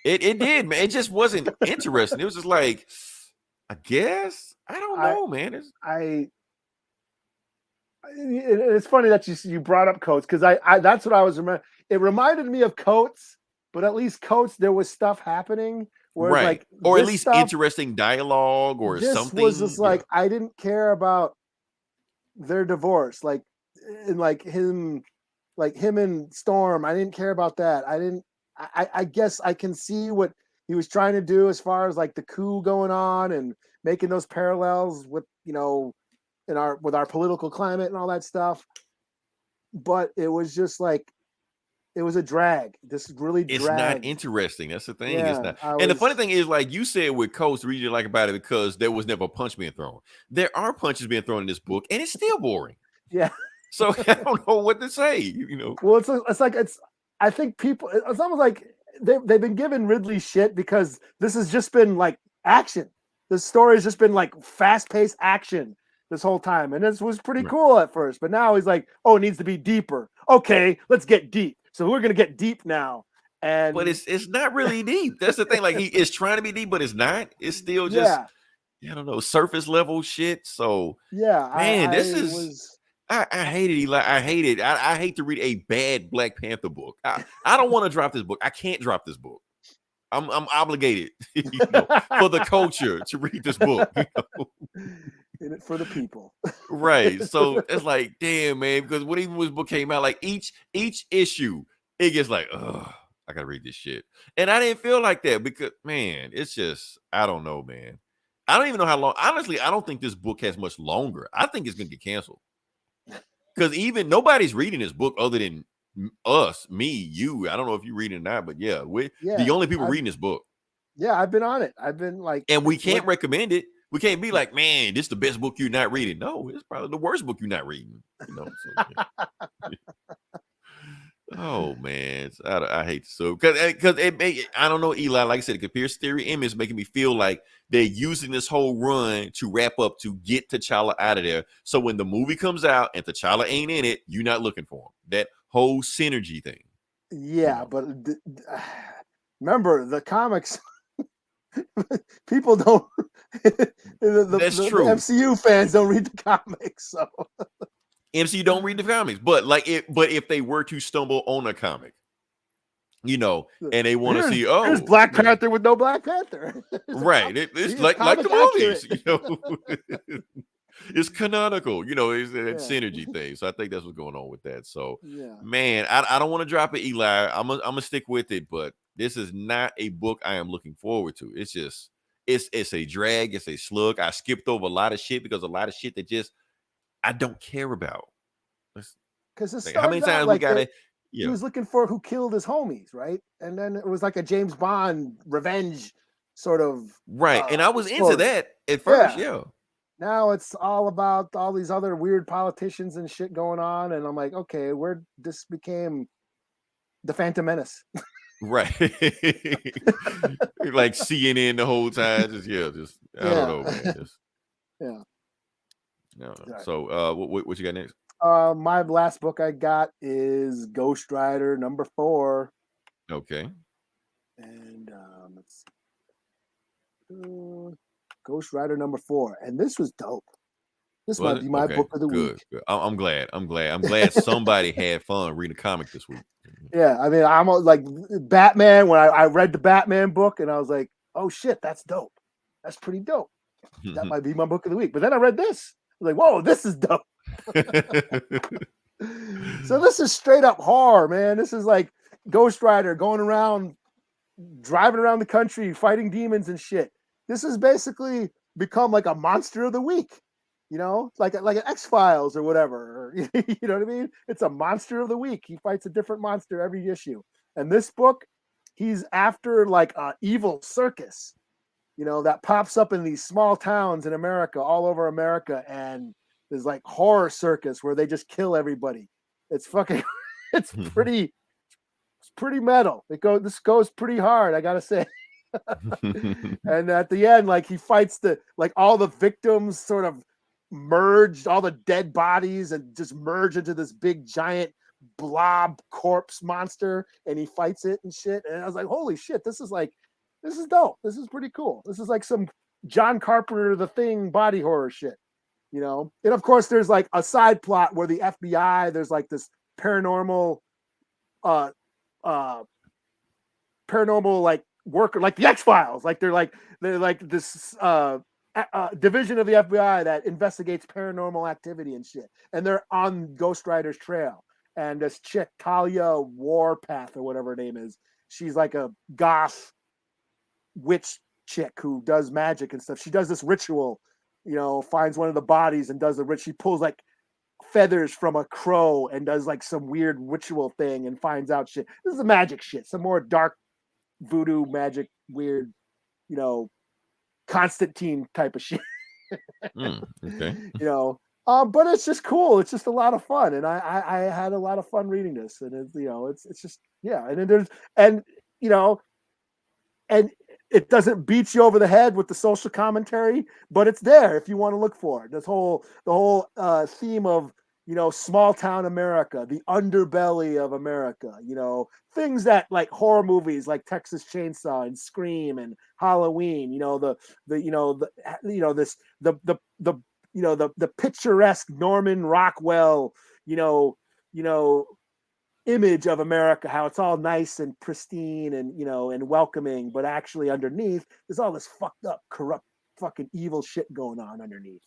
It did, man. It just wasn't interesting. It was just like, I guess I don't know, man. It's funny that you brought up Coates because I that's what I was remembering. It reminded me of Coates, but at least Coates there was stuff happening, right? Like, or at least interesting dialogue or something. This was just like I didn't care about their divorce, like him and Storm. I didn't care about that. I guess I can see what he was trying to do as far as like the coup going on and making those parallels with, you know, with our political climate and all that stuff. But it was just like, it was a drag. This really dragged. It's not interesting. That's the thing. It's not. And the funny thing is, like you said with Coates, the reason you like about it because there was never a punch being thrown. There are punches being thrown in this book, and it's still boring. Yeah. So I don't know what to say. You know. Well, I think people. It's almost like they've been giving Ridley shit because this has just been like action. This story has just been like fast-paced action this whole time, and this was pretty cool at first. But now he's like, "Oh, it needs to be deeper." Okay, let's get deep. So we're gonna get deep now. But it's not really deep. That's the thing. Like he is trying to be deep, but it's not. It's still just I don't know, surface level shit. So man, I hate it, Eli. I hate it. I hate to read a bad Black Panther book. I don't want to drop this book. I can't drop this book. I'm obligated, for the culture to read this book. In it for the people, right? So it's like, damn, man. Because when even this book came out, like each issue, it gets like, oh, I gotta read this shit. And I didn't feel like that because, man, it's just, I don't know, man. I don't even know how long. Honestly, I don't think this book has much longer. I think it's gonna get canceled. Because even nobody's reading this book other than us, me, you. I don't know if you read it or not, but we're the only people reading this book. Yeah, I've been on it. I've been like, and we can't recommend it. We can't be like, man, this is the best book you're not reading. No, it's probably the worst book you're not reading. You know. So, oh man, I hate so because I don't know, Eli. Like I said, the conspiracy theory image is making me feel like they're using this whole run to wrap up to get T'Challa out of there. So when the movie comes out and T'Challa ain't in it, you're not looking for him. That whole synergy thing. Yeah, but remember the comics. People don't. That's true. The MCU fans don't read the comics, so. MCU don't read the comics, but if they were to stumble on a comic, you know, and they want to see, there's Black Panther with no Black Panther, right? It's like the movies, you know. It's canonical, you know. It's that synergy thing. So I think that's what's going on with that. So, man, I don't want to drop it, Eli. I'm gonna stick with it, but this is not a book I am looking forward to. It's just it's a drag. It's a slug. I skipped over a lot of shit because a lot of shit that just I don't care about. Because how many times we got it? He was looking for who killed his homies, right? And then it was like a James Bond revenge sort of and I was into that at first. Now it's all about all these other weird politicians and shit going on, and I'm like, okay, this became the Phantom Menace. Right. Like CNN the whole time. Just I don't know, man. No. So what you got next? My last book I got is Ghost Rider #4. Okay. And let's see. Ghost Rider #4. And this was dope. This might be my book of the week. Good. I'm glad. I'm glad somebody had fun reading a comic this week. Yeah, I mean, I'm like Batman. When I read the Batman book, and I was like, "Oh shit, that's dope. That's pretty dope. That might be my book of the week." But then I read this. I was like, "Whoa, this is dope." So this is straight up horror, man. This is like Ghost Rider going around, driving around the country, fighting demons and shit. This has basically become like a monster of the week. Like an X-Files or whatever. You know what I mean? It's a monster of the week. He fights a different monster every issue. And this book, he's after like an evil circus, that pops up in these small towns in America, all over America. And there's like horror circus where they just kill everybody. It's fucking, it's pretty metal. This goes pretty hard, I gotta say. And at the end, like he fights all the victims sort of merged, all the dead bodies, and just merge into this big giant blob corpse monster, and he fights it and shit. And I was like, holy shit, this is dope. This is pretty cool. This is like some John Carpenter The Thing body horror shit, And of course there's like a side plot where the FBI, there's like this paranormal like worker, like the X-Files, like they're like this division of the FBI that investigates paranormal activity and shit, and they're on Ghost Rider's trail. And this chick, Talia Warpath or whatever her name is, she's like a goth witch chick who does magic and stuff. She does this ritual, finds one of the bodies and does the ritual. She pulls like feathers from a crow and does like some weird ritual thing and finds out shit. This is a magic shit, some more dark voodoo magic, weird, Constantine type of shit. Okay. But it's just cool. It's just a lot of fun, and I had a lot of fun reading this. And it's just, yeah. And then there's and it doesn't beat you over the head with the social commentary, but it's there if you want to look for it. The whole theme of small town America, the underbelly of America, things that like horror movies like Texas Chainsaw and Scream and Halloween, the picturesque Norman Rockwell, image of America, how it's all nice and pristine and and welcoming, but actually underneath there's all this fucked up, corrupt, fucking evil shit going on underneath.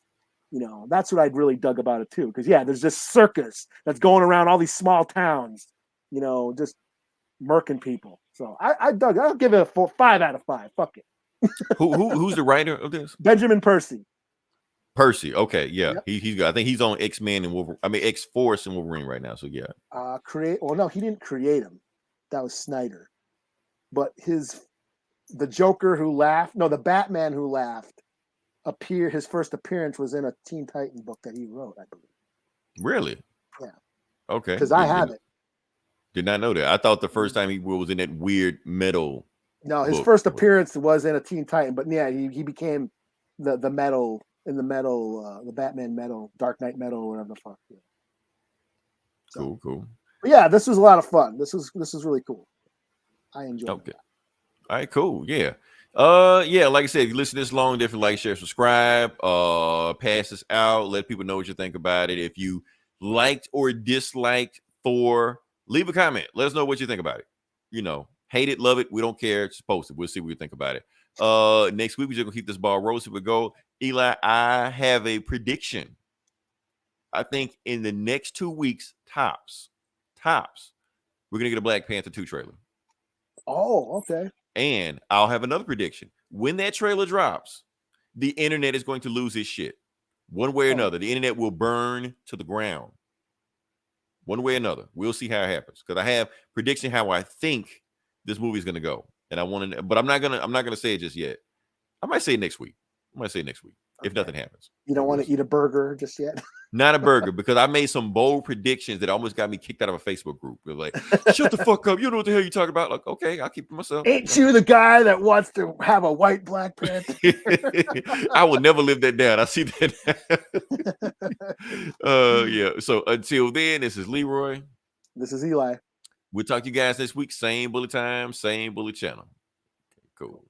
That's what I'd really dug about it too. Because there's this circus that's going around all these small towns, just murking people. So I dug. I'll give it a 5 out of 5. Fuck it. Who's the writer of this? Benjamin Percy. Okay, yeah, yep. He's good. I think he's on X-Men and Wolverine. I mean X-Force and Wolverine right now. So yeah. No, he didn't create him. That was Snyder. But the Joker who laughed. No, the Batman who laughed. His first appearance was in a Teen Titan book that he wrote, I believe. Really? Yeah. Okay. Because I have it. Did not know that. I thought the first time he was in that weird metal. No, his first appearance was in a Teen Titan, but yeah, he became the metal in the metal, the Batman metal, Dark Knight metal, or whatever the fuck. Yeah. So, cool. But yeah, this was a lot of fun. This was really cool. I enjoyed it. All right, cool. Yeah. Like I said, if you listen this long, definitely like, share, subscribe, pass this out, let people know what you think about it. If you liked or disliked Thor, leave a comment. Let us know what you think about it. Hate it, love it, we don't care. Just post it. We'll see what you think about it. Next week, we're just gonna keep this ball rolling. We go. Eli, I have a prediction. I think in the next 2 weeks, tops, we're gonna get a Black Panther 2 trailer. Oh, okay. And I'll have another prediction. When that trailer drops, the internet is going to lose its shit. One way or another. The internet will burn to the ground. One way or another. We'll see how it happens. Because I have prediction how I think this movie is going to go. And I want to, but I'm not gonna say it just yet. I might say it next week. if nothing happens. You don't want to eat a burger just yet? Not a burger, because I made some bold predictions that almost got me kicked out of a Facebook group. They're like, shut the fuck up. You know what the hell you talking about? Like, okay, I'll keep it myself. Ain't you the guy that wants to have a white Black Panther? I will never live that down. I see that. Yeah. So until then, this is Leroy. This is Eli. We'll talk to you guys next week. Same bully time, same bully channel. Okay, cool.